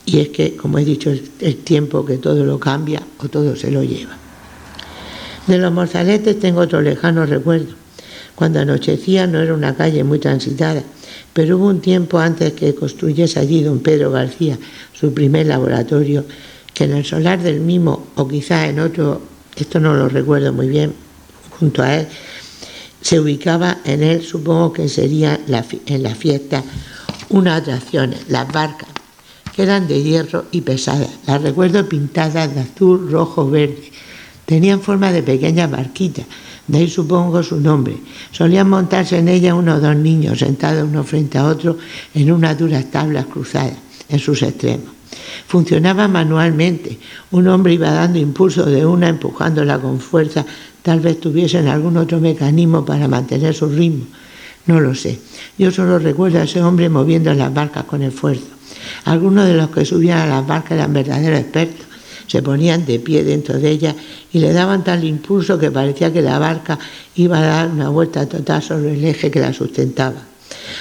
Speaker 2: Y es que, como he dicho, el tiempo que todo lo cambia o todo se lo lleva. De los Morzaletes tengo otro lejano recuerdo. Cuando anochecía no era una calle muy transitada, pero hubo un tiempo antes que construyese allí don Pedro García su primer laboratorio, que en el solar del mismo, o quizás en otro, esto no lo recuerdo muy bien, junto a él, se ubicaba en él, supongo que sería en la fiesta, unas atracciones, las barcas, que eran de hierro y pesadas. Las recuerdo pintadas de azul, rojo, verde. Tenían forma de pequeñas barquitas, de ahí supongo su nombre. Solían montarse en ellas 1 o 2 niños sentados uno frente a otro en unas duras tablas cruzadas en sus extremos. Funcionaban manualmente. Un hombre iba dando impulso de una, empujándola con fuerza. Tal vez tuviesen algún otro mecanismo para mantener su ritmo. No lo sé. Yo solo recuerdo a ese hombre moviendo las barcas con esfuerzo. Algunos de los que subían a las barcas eran verdaderos expertos. Se ponían de pie dentro de ellas y le daban tal impulso que parecía que la barca iba a dar una vuelta total sobre el eje que la sustentaba.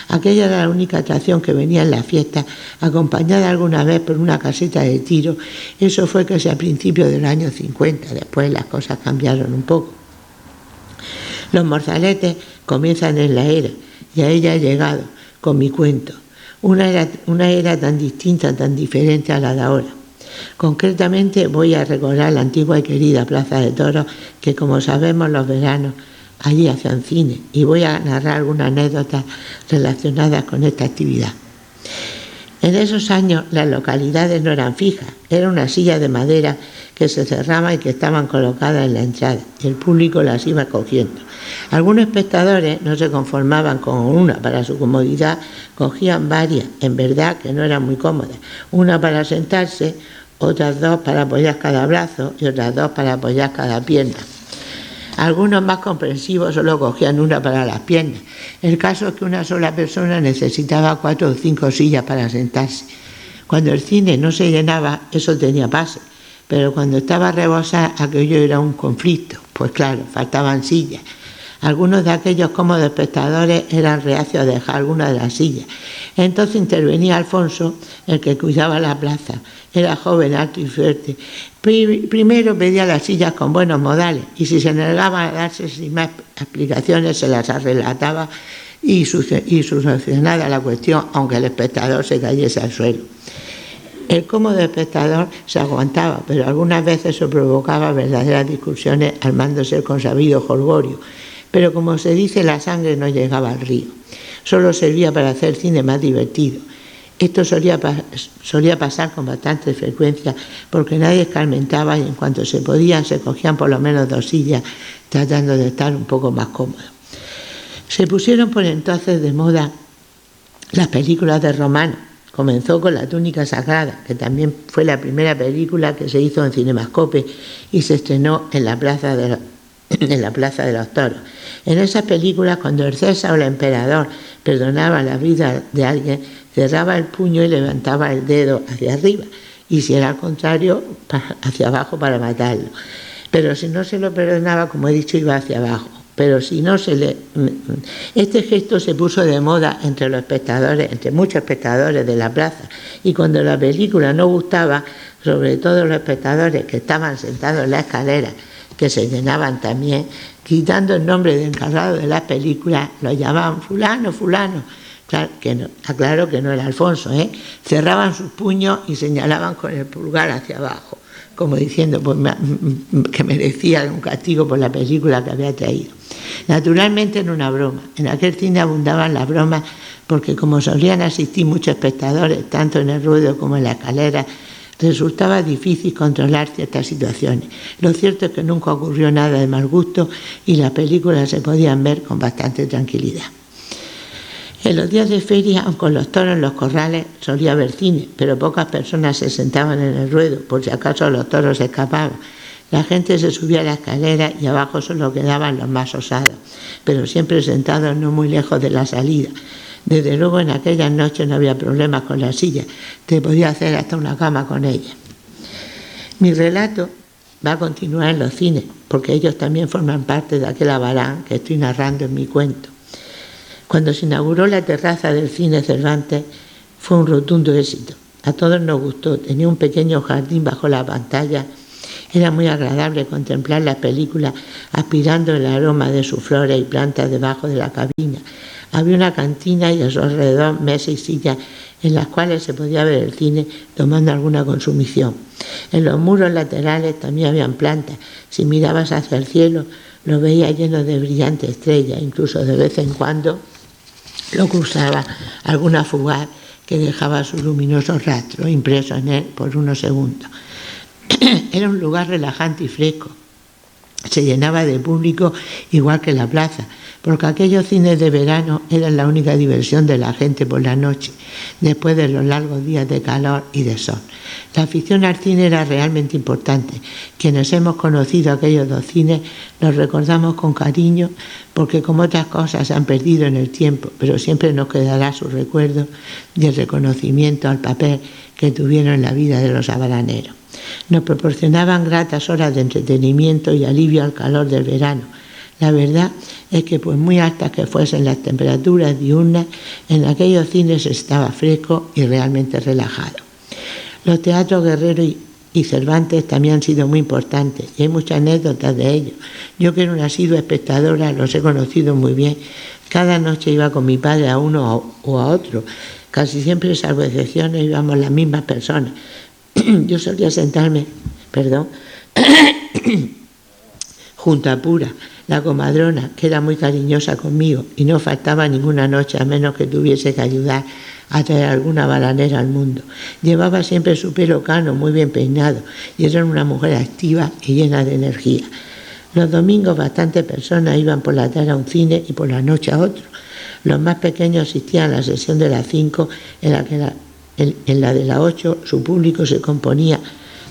Speaker 2: Aquella era la única atracción que venía en la fiesta, acompañada alguna vez por una caseta de tiro. Eso fue casi a principios del año 50, después las cosas cambiaron un poco. Los Morzaletes comienzan en la era, y a ella he llegado, con mi cuento. Una era tan distinta, tan diferente a la de ahora. Concretamente voy a recordar la antigua y querida Plaza de Toros, que como sabemos los veranos allí hacían cine, y voy a narrar algunas anécdotas relacionadas con esta actividad. En esos años las localidades no eran fijas, era una silla de madera que se cerraba y que estaban colocadas en la entrada, y el público las iba cogiendo. Algunos espectadores no se conformaban con una para su comodidad, cogían varias, en verdad que no eran muy cómodas, una para sentarse, otras 2 para apoyar cada brazo y otras 2 para apoyar cada pierna. Algunos más comprensivos solo cogían una para las piernas. El caso es que una sola persona necesitaba 4 o 5 sillas para sentarse. Cuando el cine no se llenaba, eso tenía pase, pero cuando estaba a rebosar, aquello era un conflicto. Pues claro, faltaban sillas. Algunos de aquellos cómodos espectadores eran reacios a dejar alguna de las sillas. Entonces intervenía Alfonso, el que cuidaba la plaza. Era joven, alto y fuerte. Primero pedía las sillas con buenos modales y si se negaba a darse sin más explicaciones se las relataba y solucionada la cuestión, aunque el espectador se cayese al suelo. El cómodo espectador se aguantaba, pero algunas veces se provocaba verdaderas discusiones armándose el consabido jolgorio. Pero como se dice, la sangre no llegaba al río. Solo servía para hacer cine más divertido. Esto solía pasar con bastante frecuencia porque nadie escarmentaba y en cuanto se podían se cogían por lo menos 2 sillas tratando de estar un poco más cómodos. Se pusieron por entonces de moda las películas de Romano. Comenzó con La túnica sagrada, que también fue la primera película que se hizo en Cinemascope y se estrenó en la Plaza de los Toros. En esas películas, cuando el César o el emperador perdonaba la vida de alguien, cerraba el puño y levantaba el dedo hacia arriba, y si era al contrario, hacia abajo para matarlo. Pero si no se lo perdonaba, como he dicho, iba hacia abajo. Pero si no se le... Este gesto se puso de moda entre los espectadores, entre muchos espectadores de la plaza, y cuando la película no gustaba, sobre todo los espectadores que estaban sentados en la escalera, que se llenaban también, quitando el nombre de encargado de las películas, lo llamaban fulano, fulano. Claro que no, aclaro que no era Alfonso, cerraban sus puños y señalaban con el pulgar hacia abajo, como diciendo pues, que merecía un castigo por la película que había traído. Naturalmente era una broma. En aquel cine abundaban las bromas porque como solían asistir muchos espectadores, tanto en el ruedo como en la escalera, resultaba difícil controlar ciertas situaciones. Lo cierto es que nunca ocurrió nada de mal gusto y las películas se podían ver con bastante tranquilidad. En los días de feria, con los toros en los corrales, solía haber cine, pero pocas personas se sentaban en el ruedo, por si acaso los toros se escapaban. La gente se subía a la escalera y abajo solo quedaban los más osados, pero siempre sentados no muy lejos de la salida. Desde luego en aquellas noches no había problemas con la silla, te podía hacer hasta una cama con ella. Mi relato va a continuar en los cines, porque ellos también forman parte de aquel Abarán que estoy narrando en mi cuento. Cuando se inauguró la terraza del Cine Cervantes fue un rotundo éxito. A todos nos gustó, tenía un pequeño jardín bajo la pantalla. Era muy agradable contemplar la película aspirando el aroma de sus flores y plantas debajo de la cabina. Había una cantina y a su alrededor mesas y sillas en las cuales se podía ver el cine tomando alguna consumición. En los muros laterales también habían plantas. Si mirabas hacia el cielo, lo veías lleno de brillantes estrellas. Incluso de vez en cuando lo cruzaba alguna fugaz que dejaba su luminoso rastro impreso en él por unos segundos. Era un lugar relajante y fresco. Se llenaba de público igual que la plaza, porque aquellos cines de verano eran la única diversión de la gente por la noche, después de los largos días de calor y de sol. La afición al cine era realmente importante. Quienes hemos conocido aquellos dos cines los recordamos con cariño, porque como otras cosas se han perdido en el tiempo, pero siempre nos quedará su recuerdo y el reconocimiento al papel que tuvieron en la vida de los abaraneros. Nos proporcionaban gratas horas de entretenimiento y alivio al calor del verano. La verdad es que por muy altas que fuesen las temperaturas diurnas, en aquellos cines estaba fresco y realmente relajado. Los teatros Guerrero y Cervantes también han sido muy importantes y hay muchas anécdotas de ellos. Yo, que era una asidua espectadora, los he conocido muy bien. Cada noche iba con mi padre a uno o a otro. Casi siempre, salvo excepciones, íbamos las mismas personas. Yo solía sentarme, junto a Pura, la comadrona, que era muy cariñosa conmigo y no faltaba ninguna noche a menos que tuviese que ayudar a traer alguna balanera al mundo. Llevaba siempre su pelo cano, muy bien peinado, y era una mujer activa y llena de energía. Los domingos bastantes personas iban por la tarde a un cine y por la noche a otro. Los más pequeños asistían a la sesión de las 5, en la de las 8 su público se componía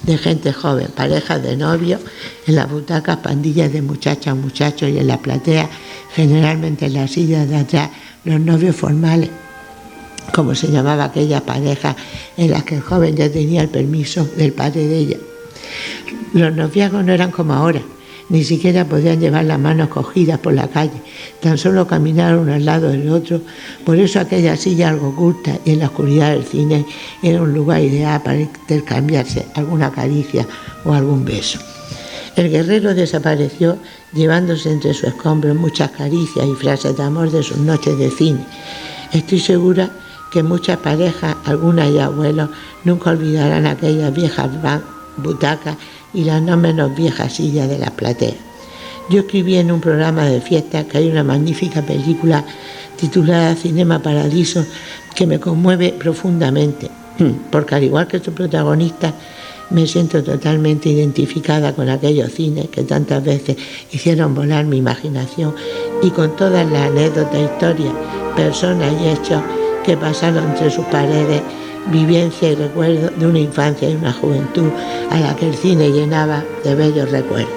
Speaker 2: de gente joven, parejas de novios, en las butacas pandillas de muchachas, muchachos, y en la platea, generalmente en las sillas de atrás, los novios formales, como se llamaba aquella pareja en la que el joven ya tenía el permiso del padre de ella. Los noviazgos no eran como ahora, ni siquiera podían llevar las manos cogidas por la calle, tan solo caminar uno al lado del otro. Por eso aquella silla algo oculta y en la oscuridad del cine era un lugar ideal para intercambiarse alguna caricia o algún beso. El Guerrero desapareció llevándose entre sus escombros muchas caricias y frases de amor de sus noches de cine. Estoy segura que muchas parejas, algunas y abuelos, nunca olvidarán aquellas viejas butacas y las no menos viejas sillas de las plateas. Yo escribí en un programa de fiestas que hay una magnífica película titulada Cinema Paradiso que me conmueve profundamente, porque al igual que su protagonista me siento totalmente identificada con aquellos cines que tantas veces hicieron volar mi imaginación y con todas las anécdotas, historias, personas y hechos que pasaron entre sus paredes, vivencia y recuerdo de una infancia y una juventud a la que el cine llenaba de bellos recuerdos.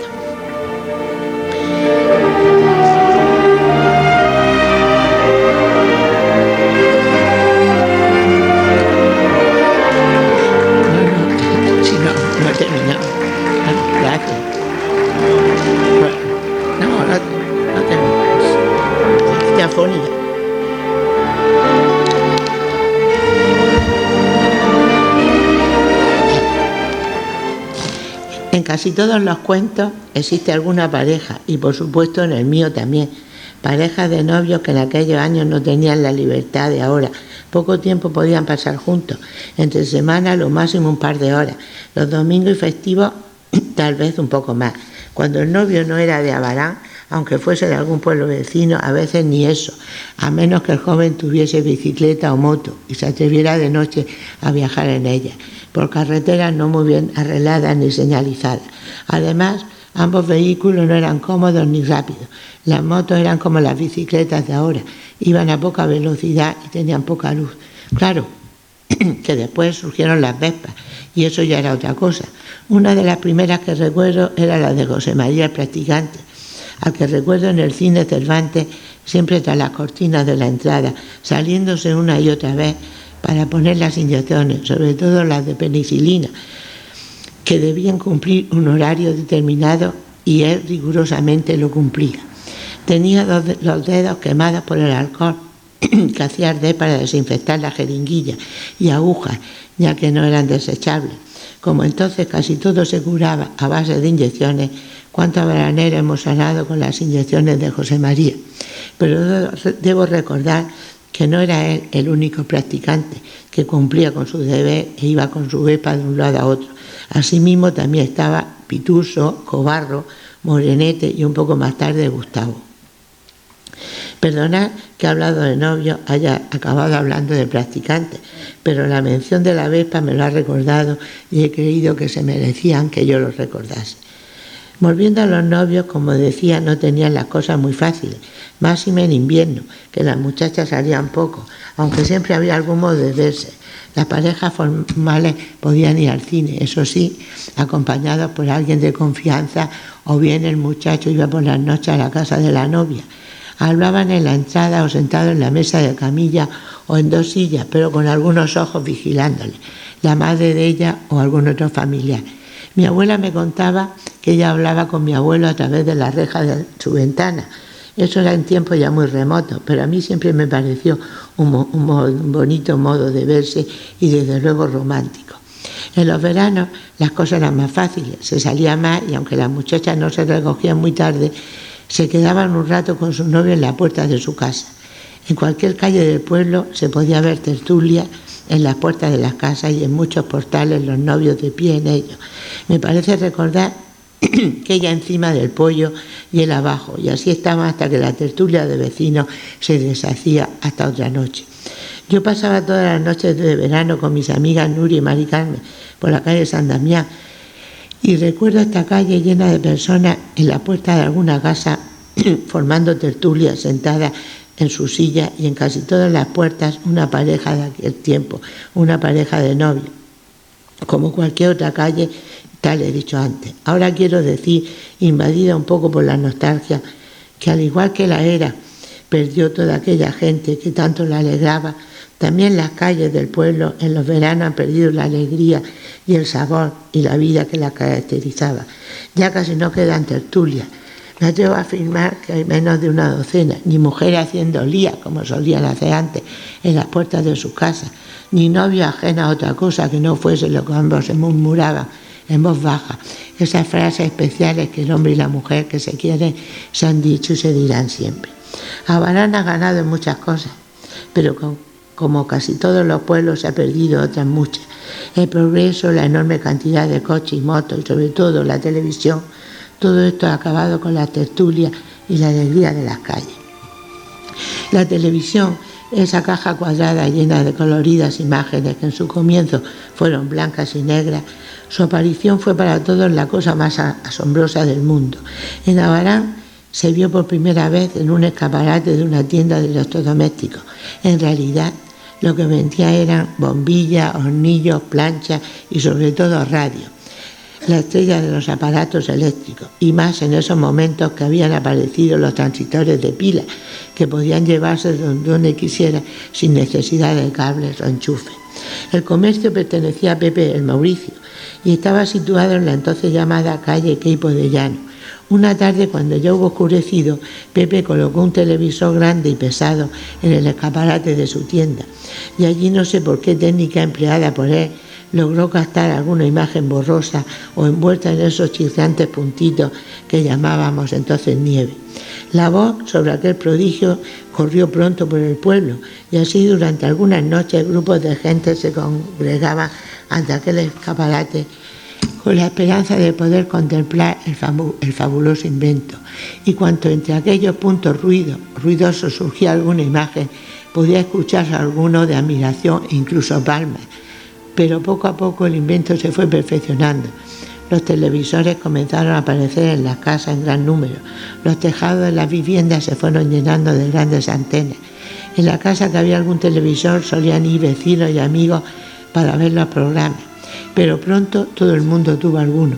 Speaker 2: No he terminado. Gracias. No tengo más. Ya fonía. En casi todos los cuentos existe alguna pareja, y por supuesto en el mío también. Parejas de novios que en aquellos años no tenían la libertad de ahora. Poco tiempo podían pasar juntos, entre semana lo máximo un par de horas, los domingos y festivos tal vez un poco más. Cuando el novio no era de Abarán, aunque fuese de algún pueblo vecino, a veces ni eso, a menos que el joven tuviese bicicleta o moto y se atreviera de noche a viajar en ella, por carreteras no muy bien arregladas ni señalizadas. Además, ambos vehículos no eran cómodos ni rápidos. Las motos eran como las bicicletas de ahora, iban a poca velocidad y tenían poca luz. Claro, que después surgieron las vespas, y eso ya era otra cosa. Una de las primeras que recuerdo era la de José María el Practicante, al que recuerdo en el cine Cervantes, siempre tras las cortinas de la entrada, saliéndose una y otra vez para poner las inyecciones, sobre todo las de penicilina, que debían cumplir un horario determinado, y él rigurosamente lo cumplía. Tenía los dedos quemados por el alcohol que hacía arder para desinfectar la jeringuilla y agujas, ya que no eran desechables. Como entonces casi todo se curaba a base de inyecciones, cuántos baraneros hemos sanado con las inyecciones de José María. Pero debo recordar que no era él el único practicante que cumplía con su deber e iba con su vespa de un lado a otro. Asimismo también estaba Pituso, Cobarro, Morenete y un poco más tarde Gustavo. Perdonad que he hablado de novio, haya acabado hablando de practicantes, pero la mención de la vespa me lo ha recordado y he creído que se merecían que yo los recordase. Volviendo a los novios, como decía, no tenían las cosas muy fáciles, máxime en invierno, que las muchachas salían poco, aunque siempre había algún modo de verse. Las parejas formales podían ir al cine, eso sí, acompañados por alguien de confianza, o bien el muchacho iba por las noches a la casa de la novia. Hablaban en la entrada o sentados en la mesa de camilla o en dos sillas, pero con algunos ojos vigilándole, la madre de ella o algún otro familiar. Mi abuela me contaba que ella hablaba con mi abuelo a través de la reja de su ventana. Eso era en tiempos ya muy remotos, pero a mí siempre me pareció un bonito modo de verse y desde luego romántico. En los veranos las cosas eran más fáciles, se salía más y aunque las muchachas no se recogían muy tarde, se quedaban un rato con su novio en la puerta de su casa. En cualquier calle del pueblo se podía ver tertulia en las puertas de las casas y en muchos portales los novios de pie en ellos. Me parece recordar que ella encima del pollo y él abajo, y así estaba hasta que la tertulia de vecinos se deshacía hasta otra noche. Yo pasaba todas las noches de verano con mis amigas Nuria y Mari Carmen por la calle San Damián, y recuerdo esta calle llena de personas en la puerta de alguna casa formando tertulia sentada en su silla, y en casi todas las puertas una pareja de aquel tiempo, una pareja de novios, como cualquier otra calle, tal he dicho antes. Ahora quiero decir, invadida un poco por la nostalgia, que al igual que la era perdió toda aquella gente que tanto la alegraba, también las calles del pueblo en los veranos han perdido la alegría y el sabor y la vida que la caracterizaba. Ya casi no quedan tertulias. Me atrevo a afirmar que hay menos de una docena, ni mujeres haciendo lías, como solían hacer antes, en las puertas de sus casas, ni novios ajenos a otra cosa que no fuese lo que ambos se murmuraban en voz baja. Esas frases especiales que el hombre y la mujer que se quieren se han dicho y se dirán siempre. Abarán ha ganado en muchas cosas, pero como casi todos los pueblos se ha perdido otras muchas. El progreso, la enorme cantidad de coches y motos y sobre todo la televisión, todo esto ha acabado con la tertulia y la alegría de las calles. La televisión, esa caja cuadrada llena de coloridas imágenes que en su comienzo fueron blancas y negras, su aparición fue para todos la cosa más asombrosa del mundo. En Abarán se vio por primera vez en un escaparate de una tienda de electrodomésticos. En realidad, lo que vendía eran bombillas, hornillos, planchas y sobre todo radio, la estrella de los aparatos eléctricos, y más en esos momentos que habían aparecido los transistores de pila que podían llevarse donde quisiera sin necesidad de cables o enchufes. El comercio pertenecía a Pepe el Mauricio y estaba situado en la entonces llamada calle Queipo de Llano. Una tarde, cuando ya hubo oscurecido, Pepe colocó un televisor grande y pesado en el escaparate de su tienda, y allí no sé por qué técnica empleada por él logró captar alguna imagen borrosa o envuelta en esos chirriantes puntitos que llamábamos entonces nieve. La voz sobre aquel prodigio corrió pronto por el pueblo, y así durante algunas noches grupos de gente se congregaban ante aquel escaparate con la esperanza de poder contemplar el fabuloso invento, y cuanto entre aquellos puntos ruidosos surgía alguna imagen, podía escucharse alguno de admiración e incluso palmas. Pero poco a poco el invento se fue perfeccionando. Los televisores comenzaron a aparecer en las casas en gran número. Los tejados de las viviendas se fueron llenando de grandes antenas. En la casa que había algún televisor solían ir vecinos y amigos para ver los programas, pero pronto todo el mundo tuvo alguno.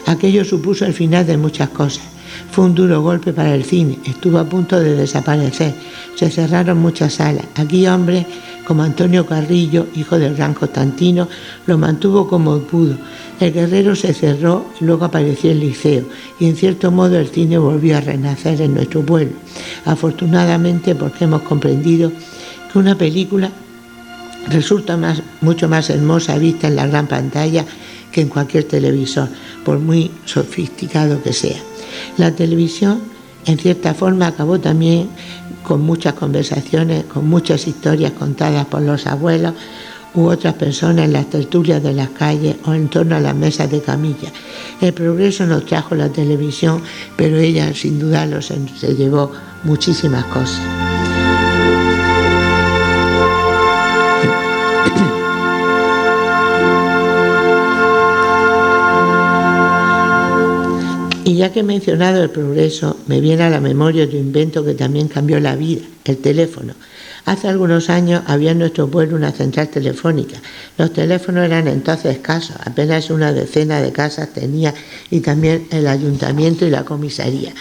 Speaker 2: Aquello supuso el final de muchas cosas. Fue un duro golpe para el cine, estuvo a punto de desaparecer, se cerraron muchas salas. Aquí hombres como Antonio Carrillo, hijo del gran Constantino, lo mantuvo como pudo. El Guerrero se cerró, luego apareció el Liceo y en cierto modo el cine volvió a renacer en nuestro pueblo. Afortunadamente, porque hemos comprendido que una película resulta mucho más hermosa vista en la gran pantalla que en cualquier televisor, por muy sofisticado que sea. La televisión, en cierta forma, acabó también con muchas conversaciones, con muchas historias contadas por los abuelos u otras personas en las tertulias de las calles o en torno a las mesas de camilla. El progreso nos trajo la televisión, pero ella sin dudarlo se llevó muchísimas cosas. Y ya que he mencionado el progreso, me viene a la memoria otro invento que también cambió la vida, el teléfono. Hace algunos años había en nuestro pueblo una central telefónica. Los teléfonos eran entonces escasos, apenas una decena de casas tenía, y también el ayuntamiento y la comisaría.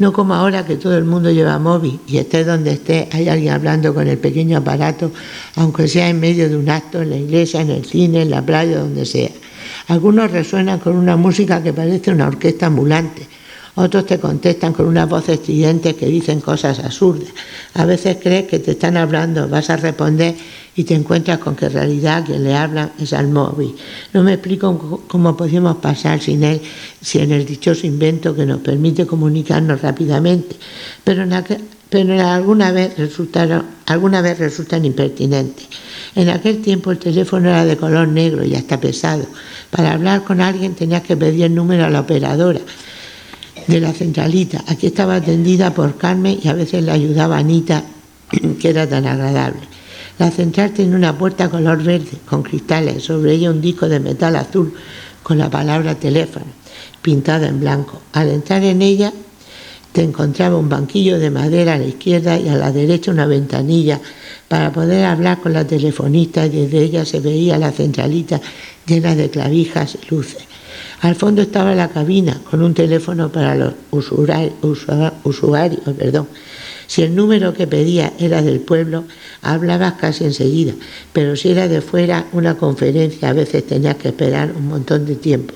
Speaker 2: No como ahora que todo el mundo lleva móvil y esté donde esté, hay alguien hablando con el pequeño aparato, aunque sea en medio de un acto, en la iglesia, en el cine, en la playa, donde sea. Algunos resuenan con una música que parece una orquesta ambulante. Otros te contestan con unas voces estridentes que dicen cosas absurdas. A veces crees que te están hablando, vas a responder y te encuentras con que en realidad quien le habla es al móvil. No me explico cómo podíamos pasar sin él, sin el dichoso invento que nos permite comunicarnos rápidamente, pero alguna vez resultan impertinentes. En aquel tiempo el teléfono era de color negro y hasta pesado. Para hablar con alguien tenías que pedir el número a la operadora de la centralita. Aquí estaba atendida por Carmen y a veces le ayudaba Anita, que era tan agradable. La central tenía una puerta color verde con cristales, sobre ella un disco de metal azul con la palabra teléfono pintada en blanco. Al entrar en ella te encontraba un banquillo de madera a la izquierda y a la derecha una ventanilla para poder hablar con la telefonista, y desde ella se veía la centralita llena de clavijas y luces. Al fondo estaba la cabina con un teléfono para los usuarios. Si el número que pedía era del pueblo, hablabas casi enseguida, pero si era de fuera, una conferencia, a veces tenías que esperar un montón de tiempo.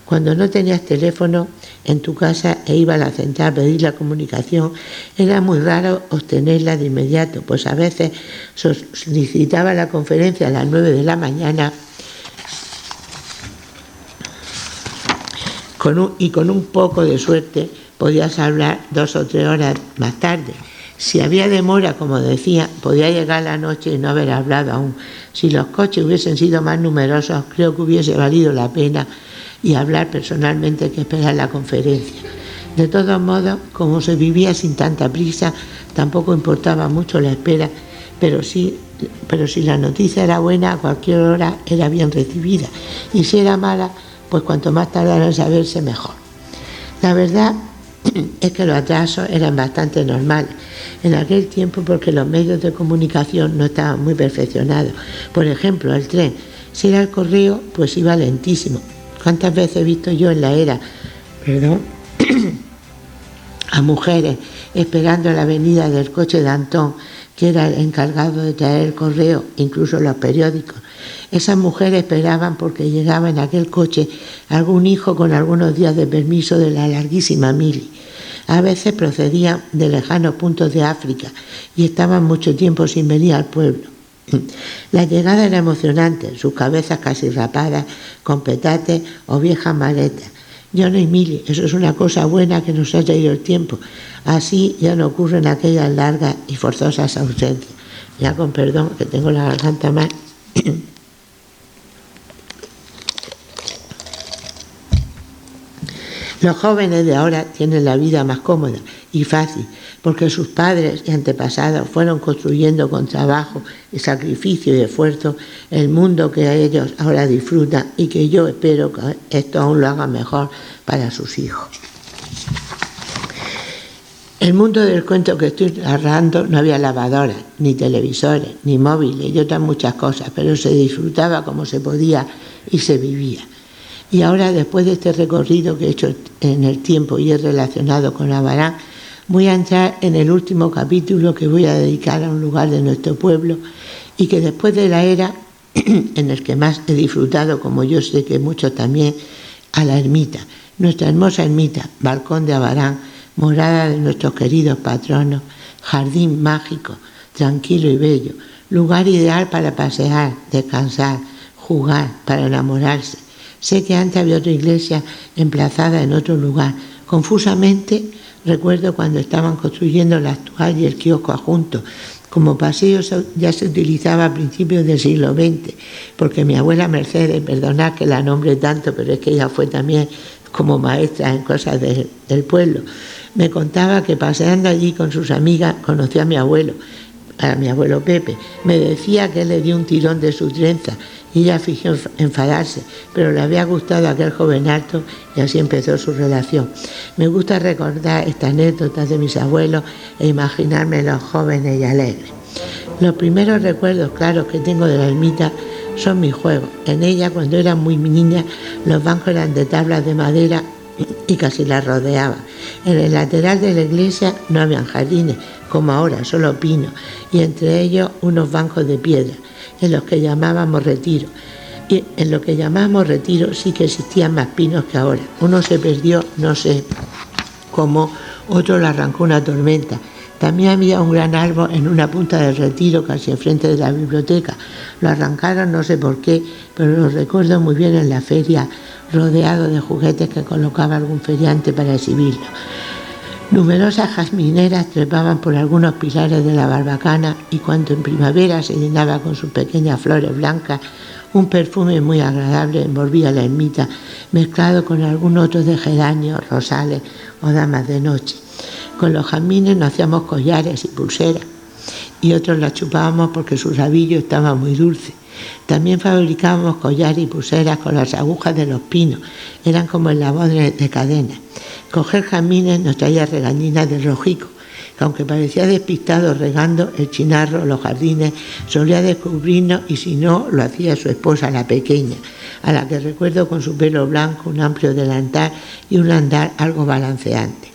Speaker 2: Cuando no tenías teléfono en tu casa e ibas a la central a pedir la comunicación, era muy raro obtenerla de inmediato, pues a veces solicitaba la conferencia a las 9 de la mañana y con un poco de suerte podías hablar 2 o 3 horas más tarde. Si había demora, como decía, podía llegar la noche y no haber hablado aún. Si los coches hubiesen sido más numerosos, creo que hubiese valido la pena y hablar personalmente que esperar la conferencia. De todos modos, como se vivía sin tanta prisa, tampoco importaba mucho la espera, pero si la noticia era buena, a cualquier hora era bien recibida, y si era mala, pues cuanto más tardara en saberse, mejor. La verdad es que los atrasos eran bastante normales en aquel tiempo, porque los medios de comunicación no estaban muy perfeccionados. Por ejemplo, el tren, si era el correo, pues iba lentísimo. ¿Cuántas veces he visto yo en la era, a mujeres esperando la venida del coche de Antón, que era el encargado de traer el correo, incluso los periódicos? Esas mujeres esperaban porque llegaba en aquel coche algún hijo con algunos días de permiso de la larguísima mili. A veces procedían de lejanos puntos de África y estaban mucho tiempo sin venir al pueblo. La llegada era emocionante, sus cabezas casi rapadas, con petates o viejas maletas. Yo no y Mili, eso es una cosa buena que nos ha traído el tiempo. Así ya no ocurren aquellas largas y forzosas ausencias. Ya con perdón, que tengo la garganta mal. Los jóvenes de ahora tienen la vida más cómoda y fácil, porque sus padres y antepasados fueron construyendo con trabajo y sacrificio y esfuerzo el mundo que ellos ahora disfrutan, y que yo espero que esto aún lo haga mejor para sus hijos. El mundo del cuento que estoy narrando no había lavadoras, ni televisores, ni móviles y otras muchas cosas, pero se disfrutaba como se podía y se vivía. Y ahora, después de este recorrido que he hecho en el tiempo y he relacionado con Abarán, voy a entrar en el último capítulo que voy a dedicar a un lugar de nuestro pueblo y que después de la era en el que más he disfrutado, como yo sé que muchos también, a la ermita, nuestra hermosa ermita, balcón de Abarán, morada de nuestros queridos patronos, jardín mágico, tranquilo y bello, lugar ideal para pasear, descansar, jugar, para enamorarse. Sé que antes había otra iglesia emplazada en otro lugar. Confusamente recuerdo cuando estaban construyendo la actual y el kiosco adjunto. Como paseo ya se utilizaba a principios del siglo XX, porque mi abuela Mercedes, perdonad que la nombre tanto, pero es que ella fue también como maestra en cosas del pueblo, me contaba que paseando allí con sus amigas conoció a mi abuelo Pepe. Me decía que él le dio un tirón de su trenza y ella fingió enfadarse, pero le había gustado aquel joven alto y así empezó su relación. Me gusta recordar estas anécdotas de mis abuelos e imaginarme los jóvenes y alegres. Los primeros recuerdos claros que tengo de la ermita son mis juegos. En ella, cuando era muy niña, los bancos eran de tablas de madera y casi la rodeaba. En el lateral de la iglesia no habían jardines, como ahora, solo pinos, y entre ellos unos bancos de piedra, en los que llamábamos retiro. Y en lo que llamábamos retiro sí que existían más pinos que ahora. Uno se perdió, no sé cómo, otro lo arrancó una tormenta. También había un gran árbol en una punta del retiro, casi enfrente de la biblioteca. Lo arrancaron, no sé por qué, pero lo recuerdo muy bien en la feria, rodeado de juguetes que colocaba algún feriante para exhibirlo. Numerosas jazmineras trepaban por algunos pilares de la barbacana y cuando en primavera se llenaba con sus pequeñas flores blancas, un perfume muy agradable envolvía la ermita, mezclado con algún otro de geranios, rosales o damas de noche. Con los jazmines nos hacíamos collares y pulseras y otros las chupábamos porque su rabillo estaba muy dulce. También fabricábamos collares y pulseras con las agujas de los pinos, eran como eslabones de cadena. Coger jazmines nos traía regañinas del rojico, que aunque parecía despistado regando el chinarro, los jardines, solía descubrirnos y si no, lo hacía su esposa, la pequeña, a la que recuerdo con su pelo blanco, un amplio delantal y un andar algo balanceante.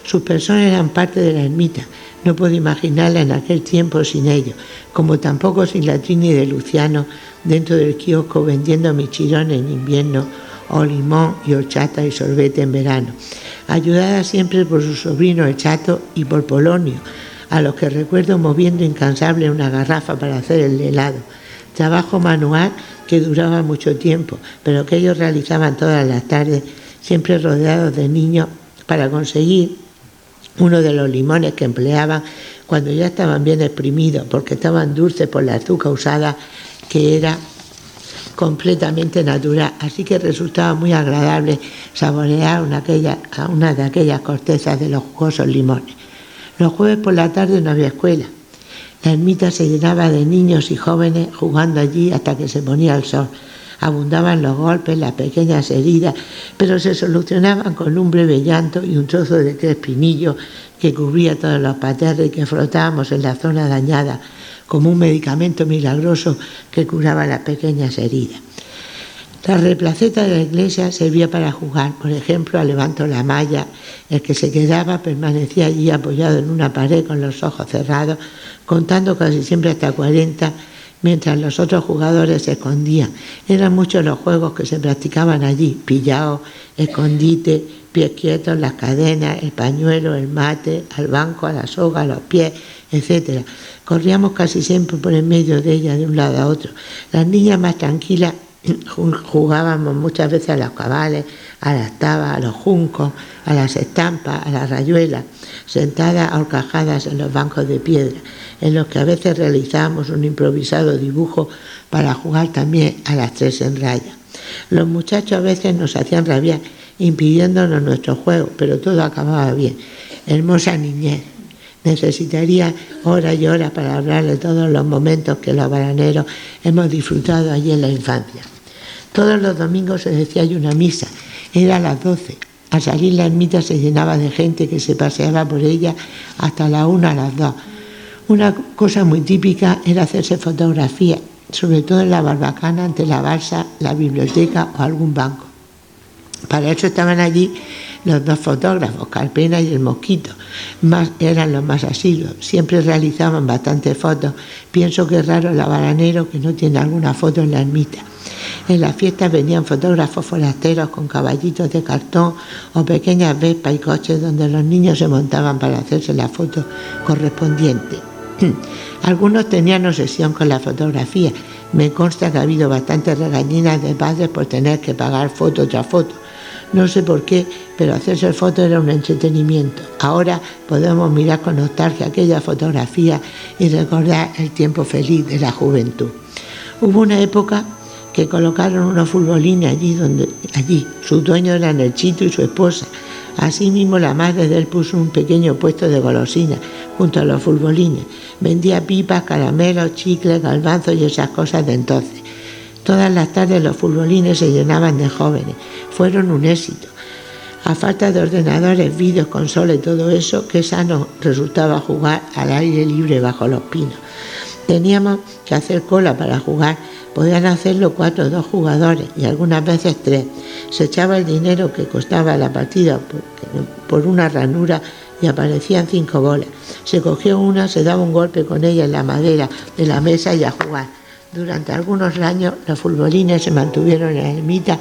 Speaker 2: Sus personas eran parte de la ermita, no puedo imaginarla en aquel tiempo sin ellos, como tampoco sin la Trini de Luciano dentro del kiosco vendiendo michirones en invierno o limón y horchata y sorbete en verano, ayudada siempre por su sobrino el Chato y por Polonio, a los que recuerdo moviendo incansable una garrafa para hacer el helado. Trabajo manual que duraba mucho tiempo, pero que ellos realizaban todas las tardes, siempre rodeados de niños, para conseguir uno de los limones que empleaban cuando ya estaban bien exprimidos, porque estaban dulces por la azúcar usada, que era completamente natural, así que resultaba muy agradable saborear una de aquellas cortezas de los jugosos limones. Los jueves por la tarde no había escuela. La ermita se llenaba de niños y jóvenes jugando allí hasta que se ponía el sol. Abundaban los golpes, las pequeñas heridas, pero se solucionaban con un breve llanto y un trozo de crespinillo que cubría todos los paterres y que frotábamos en la zona dañada, como un medicamento milagroso que curaba las pequeñas heridas. La replaceta de la iglesia servía para jugar, por ejemplo, a levanto la malla. El que se quedaba permanecía allí apoyado en una pared con los ojos cerrados, contando casi siempre hasta 40, mientras los otros jugadores se escondían. Eran muchos los juegos que se practicaban allí: pillao, escondite, pies quietos, las cadenas, el pañuelo, el mate, al banco, a la soga, a los pies, etc. Corríamos casi siempre por en medio de ella de un lado a otro. Las niñas más tranquilas jugábamos muchas veces a los cabales, a las tabas, a los juncos, a las estampas, a las rayuelas, sentadas ahorcajadas en los bancos de piedra, en los que a veces realizábamos un improvisado dibujo para jugar también a las 3 en raya. Los muchachos a veces nos hacían rabiar, impidiéndonos nuestro juego, pero todo acababa bien. Hermosa niñez. Necesitaría horas y horas para hablar de todos los momentos que los baraneros hemos disfrutado allí en la infancia. Todos los domingos se decía hay una misa, era a las 12. Al salir la ermita se llenaba de gente que se paseaba por ella hasta las 1 a las 2. Una cosa muy típica era hacerse fotografías, sobre todo en la barbacana, ante la balsa, la biblioteca o algún banco. Para eso estaban allí los 2 fotógrafos, Carpena y el Mosquito, eran los más asiduos, siempre realizaban bastantes fotos. Pienso que es raro el habanero que no tiene alguna foto en la ermita. En las fiestas venían fotógrafos forasteros con caballitos de cartón o pequeñas vespas y coches donde los niños se montaban para hacerse la foto correspondiente. Algunos tenían obsesión con la fotografía. Me consta que ha habido bastantes regañinas de padres por tener que pagar foto tras foto. No sé por qué, pero hacerse foto era un entretenimiento. Ahora podemos mirar con nostalgia aquella fotografía y recordar el tiempo feliz de la juventud. Hubo una época que colocaron unos futbolines allí. Su dueño eran el Chito y su esposa. Asimismo, la madre de él puso un pequeño puesto de golosinas junto a los futbolines. Vendía pipas, caramelos, chicles, garbanzos y esas cosas de entonces. Todas las tardes los futbolines se llenaban de jóvenes. Fueron un éxito. A falta de ordenadores, vídeos, consolas y todo eso, qué sano resultaba jugar al aire libre bajo los pinos. Teníamos que hacer cola para jugar. Podían hacerlo 4 o 2 jugadores y algunas veces 3. Se echaba el dinero que costaba la partida por una ranura y aparecían 5 bolas. Se cogía una, se daba un golpe con ella en la madera de la mesa y a jugar. Durante algunos años los futbolines se mantuvieron en la ermita,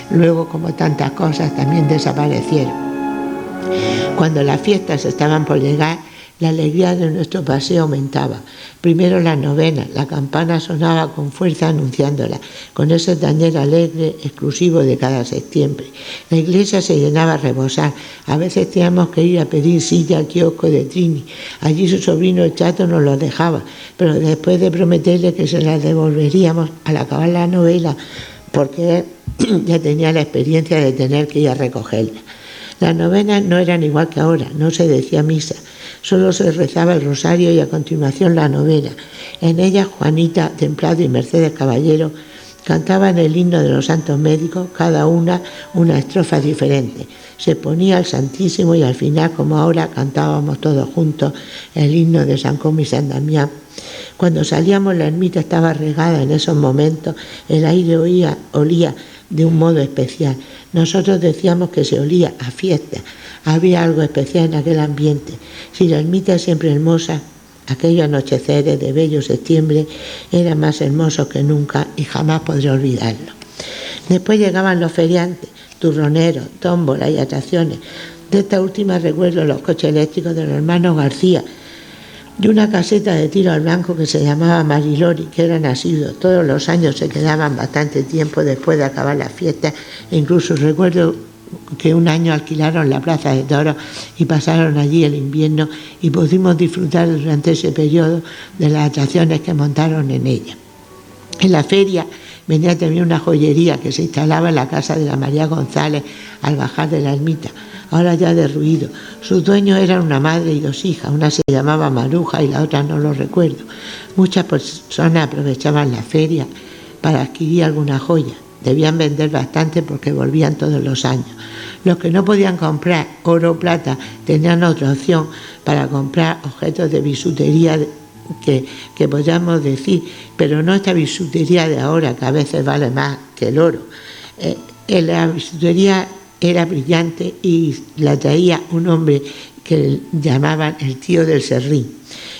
Speaker 2: luego, como tantas cosas, también desaparecieron. Cuando las fiestas estaban por llegar, la alegría de nuestro paseo aumentaba. Primero la novena, la campana sonaba con fuerza anunciándola, con ese tañer alegre exclusivo de cada septiembre. La iglesia se llenaba a rebosar. A veces teníamos que ir a pedir silla al kiosco de Trini. Allí su sobrino el Chato nos lo dejaba, pero después de prometerle que se las devolveríamos al acabar la novela, porque él ya tenía la experiencia de tener que ir a recogerla. Las novenas no eran igual que ahora, no se decía misa. Solo se rezaba el rosario y a continuación la novena. En ella Juanita Templado y Mercedes Caballero cantaban el himno de los santos médicos, cada una estrofa diferente. Se ponía el Santísimo y al final, como ahora, cantábamos todos juntos el himno de San Como y San Damián. Cuando salíamos la ermita estaba regada en esos momentos, el aire olía de un modo especial. Nosotros decíamos que se olía a fiesta. Había algo especial en aquel ambiente. Si la ermita es siempre hermosa, aquellos anocheceres de bello septiembre eran más hermosos que nunca y jamás podré olvidarlo. Después llegaban los feriantes, turroneros, tómbolas y atracciones. De esta última recuerdo los coches eléctricos de los hermanos García y una caseta de tiro al blanco que se llamaba Marilori, que eran asiduos. Todos los años se quedaban bastante tiempo después de acabar las fiestas. Incluso recuerdo que un año alquilaron la plaza de toros y pasaron allí el invierno y pudimos disfrutar durante ese periodo de las atracciones que montaron en ella. En la feria venía también una joyería que se instalaba en la casa de la María González al bajar de la ermita, ahora ya derruido. Sus dueños eran una madre y 2 hijas, una se llamaba Maruja y la otra no lo recuerdo. Muchas personas aprovechaban la feria para adquirir alguna joya. Debían vender bastante porque volvían todos los años. Los que no podían comprar oro o plata tenían otra opción para comprar objetos de bisutería que podríamos decir, pero no esta bisutería de ahora que a veces vale más que el oro. La bisutería era brillante y la traía un hombre que llamaban el tío del serrín.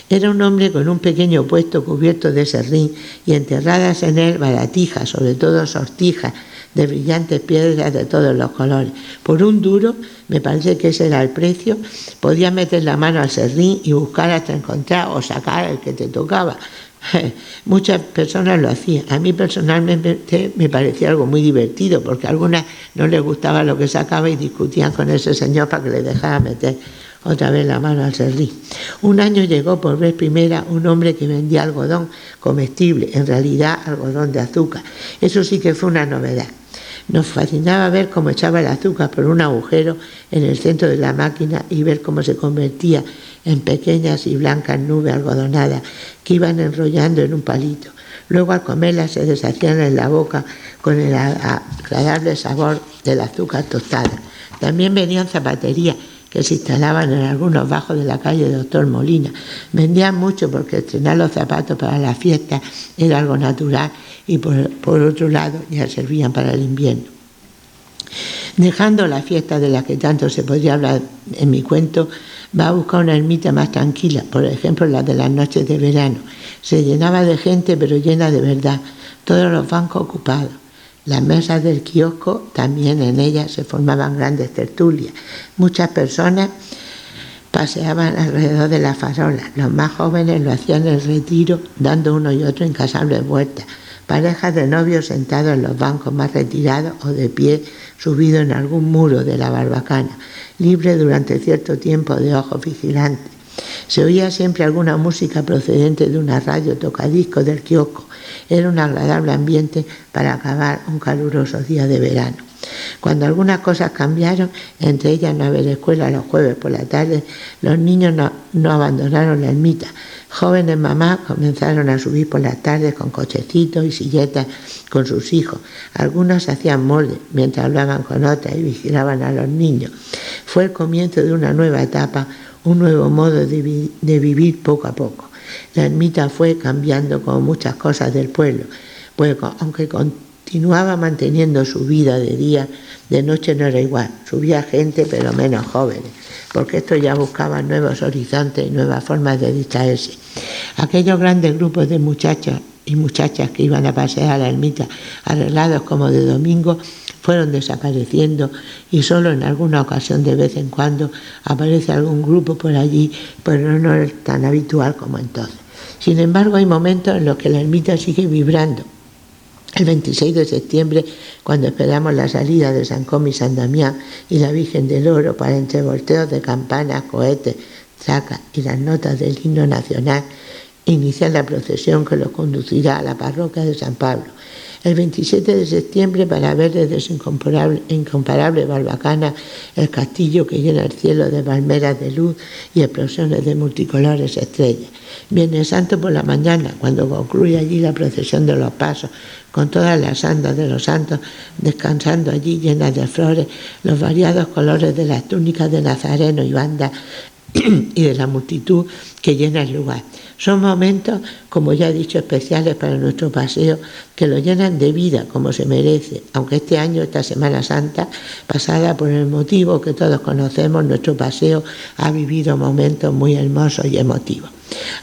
Speaker 2: Era un hombre con un pequeño puesto cubierto de serrín y enterradas en él baratijas, sobre todo sortijas de brillantes piedras de todos los colores. Por un duro, me parece que ese era el precio, podías meter la mano al serrín y buscar hasta encontrar o sacar el que te tocaba. Muchas personas lo hacían. A mí personalmente me parecía algo muy divertido porque a algunas no les gustaba lo que sacaba y discutían con ese señor para que le dejara meter otra vez la mano al serrín. Un año llegó por vez primera un hombre que vendía algodón comestible, en realidad algodón de azúcar. Eso sí que fue una novedad. Nos fascinaba ver cómo echaba el azúcar por un agujero en el centro de la máquina y ver cómo se convertía en pequeñas y blancas nubes algodonadas que iban enrollando en un palito. Luego al comerlas se deshacían en la boca con el agradable sabor del azúcar tostada. También venían zapaterías que se instalaban en algunos bajos de la calle Doctor Molina. Vendían mucho porque estrenar los zapatos para las fiestas era algo natural y por otro lado ya servían para el invierno. Dejando la fiesta de la que tanto se podría hablar en mi cuento, va a buscar una ermita más tranquila, por ejemplo la de las noches de verano. Se llenaba de gente, pero llena de verdad, todos los bancos ocupados. Las mesas del kiosco, también en ellas se formaban grandes tertulias. Muchas personas paseaban alrededor de las farolas. Los más jóvenes lo hacían en el retiro, dando uno y otro incansables vueltas. Parejas de novios sentados en los bancos más retirados o de pie, subidos en algún muro de la barbacana, libre durante cierto tiempo de ojos vigilantes. Se oía siempre alguna música procedente de una radio tocadiscos del kiosco. Era un agradable ambiente para acabar un caluroso día de verano. Cuando algunas cosas cambiaron, entre ellas no haber escuela los jueves por la tarde, los niños no abandonaron la ermita. Jóvenes mamás comenzaron a subir por las tardes con cochecitos y silletas con sus hijos. Algunos hacían molde mientras hablaban con otras y vigilaban a los niños. Fue el comienzo de una nueva etapa, un nuevo modo de vivir poco a poco. La ermita fue cambiando como muchas cosas del pueblo, pues aunque continuaba manteniendo su vida de día, de noche no era igual. Subía gente, pero menos jóvenes, porque estos ya buscaban nuevos horizontes y nuevas formas de distraerse. Aquellos grandes grupos de muchachos y muchachas que iban a pasear a la ermita, arreglados como de domingo, fueron desapareciendo y solo en alguna ocasión de vez en cuando aparece algún grupo por allí, pero no es tan habitual como entonces. Sin embargo, hay momentos en los que la ermita sigue vibrando. El 26 de septiembre, cuando esperamos la salida de San Comé y San Damián y la Virgen del Oro para entre volteos de campanas, cohetes, tracas y las notas del himno nacional, iniciar la procesión que lo conducirá a la parroquia de San Pablo. El 27 de septiembre, para ver desde su incomparable barbacana el castillo que llena el cielo de palmeras de luz y explosiones de multicolores estrellas. Viernes Santo por la mañana, cuando concluye allí la procesión de los pasos, con todas las andas de los santos descansando allí llenas de flores, los variados colores de las túnicas de Nazareno y banda y de la multitud que llena el lugar. Son momentos, como ya he dicho, especiales para nuestro paseo, que lo llenan de vida como se merece, aunque este año, esta Semana Santa, pasada por el motivo que todos conocemos, nuestro paseo ha vivido momentos muy hermosos y emotivos.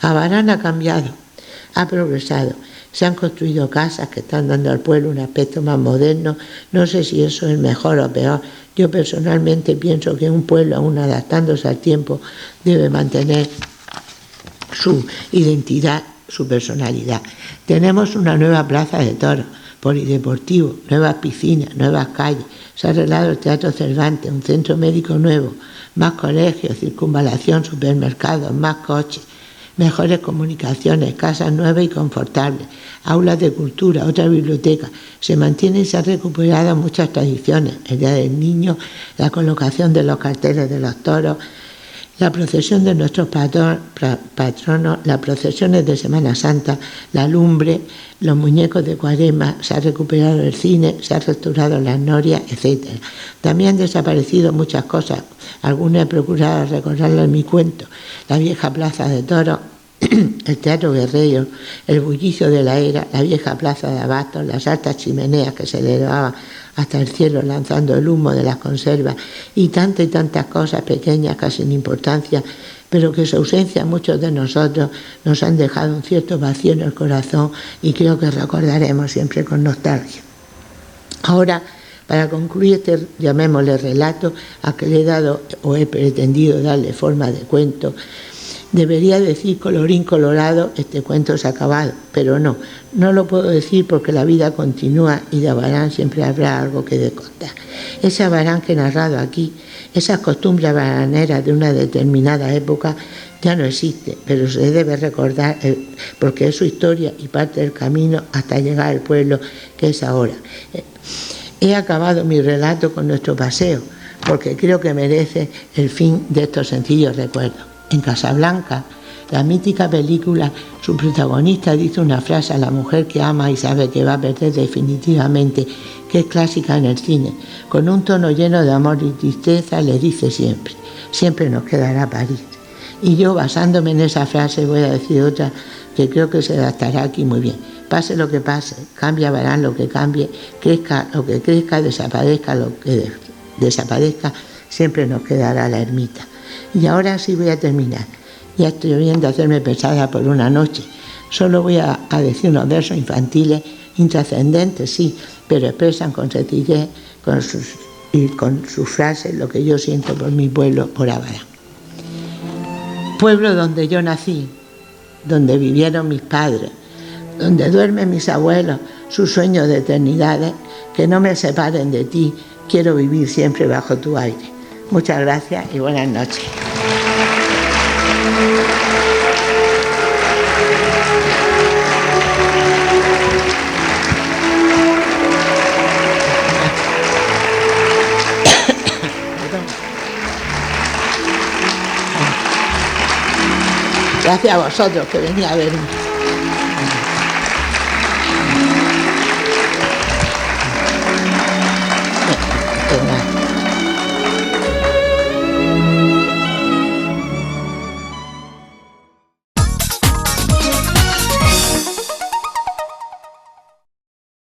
Speaker 2: Abarán ha cambiado, ha progresado. Se han construido casas que están dando al pueblo un aspecto más moderno. No sé si eso es mejor o peor. Yo personalmente pienso que un pueblo, aún adaptándose al tiempo, debe mantener su identidad, su personalidad. Tenemos una nueva plaza de toros, polideportivo, nuevas piscinas, nuevas calles. Se ha arreglado el Teatro Cervantes, un centro médico nuevo, más colegios, circunvalación, supermercados, más coches, mejores comunicaciones, casas nuevas y confortables, aulas de cultura, otra biblioteca. Se mantienen y se han recuperado muchas tradiciones, el Día del Niño, la colocación de los carteles de los toros, la procesión de nuestros patronos, las procesiones de Semana Santa, la lumbre, los muñecos de Cuaresma, se ha recuperado el cine, se ha restaurado las norias, etc. También han desaparecido muchas cosas, algunas he procurado recordarlas en mi cuento: la vieja plaza de toros, el Teatro Guerrero, el bullicio de la era, la vieja plaza de abastos, las altas chimeneas que se elevaban hasta el cielo lanzando el humo de las conservas y tantas cosas pequeñas, casi sin importancia, pero que su ausencia a muchos de nosotros nos han dejado un cierto vacío en el corazón y creo que recordaremos siempre con nostalgia. Ahora, para concluir este, llamémosle relato, a que le he dado o he pretendido darle forma de cuento, debería decir colorín colorado, este cuento se ha acabado, pero no lo puedo decir porque la vida continúa y de Abarán siempre habrá algo que contar. Ese Abarán que he narrado aquí, esas costumbres abaraneras de una determinada época, ya no existe, pero se debe recordar porque es su historia y parte del camino hasta llegar al pueblo que es ahora. He acabado mi relato con nuestro paseo, porque creo que merece el fin de estos sencillos recuerdos. En Casablanca, la mítica película, su protagonista dice una frase a la mujer que ama y sabe que va a perder definitivamente, que es clásica en el cine. Con un tono lleno de amor y tristeza le dice siempre, siempre nos quedará París. Y yo, basándome en esa frase, voy a decir otra que creo que se adaptará aquí muy bien. Pase lo que pase, cambie Abarán lo que cambie, crezca lo que crezca, desaparezca lo que desaparezca, siempre nos quedará la ermita. Y ahora sí voy a terminar. Ya estoy viendo hacerme pesada por una noche. Solo voy a decir unos versos infantiles, intrascendentes, sí, pero expresan con sencillez y con sus frases lo que yo siento por mi pueblo, por Abarán. Pueblo donde yo nací, donde vivieron mis padres, donde duermen mis abuelos, sus sueños de eternidades, que no me separen de ti, quiero vivir siempre bajo tu aire. Muchas gracias y buenas noches. Gracias a vosotros que venís a verme.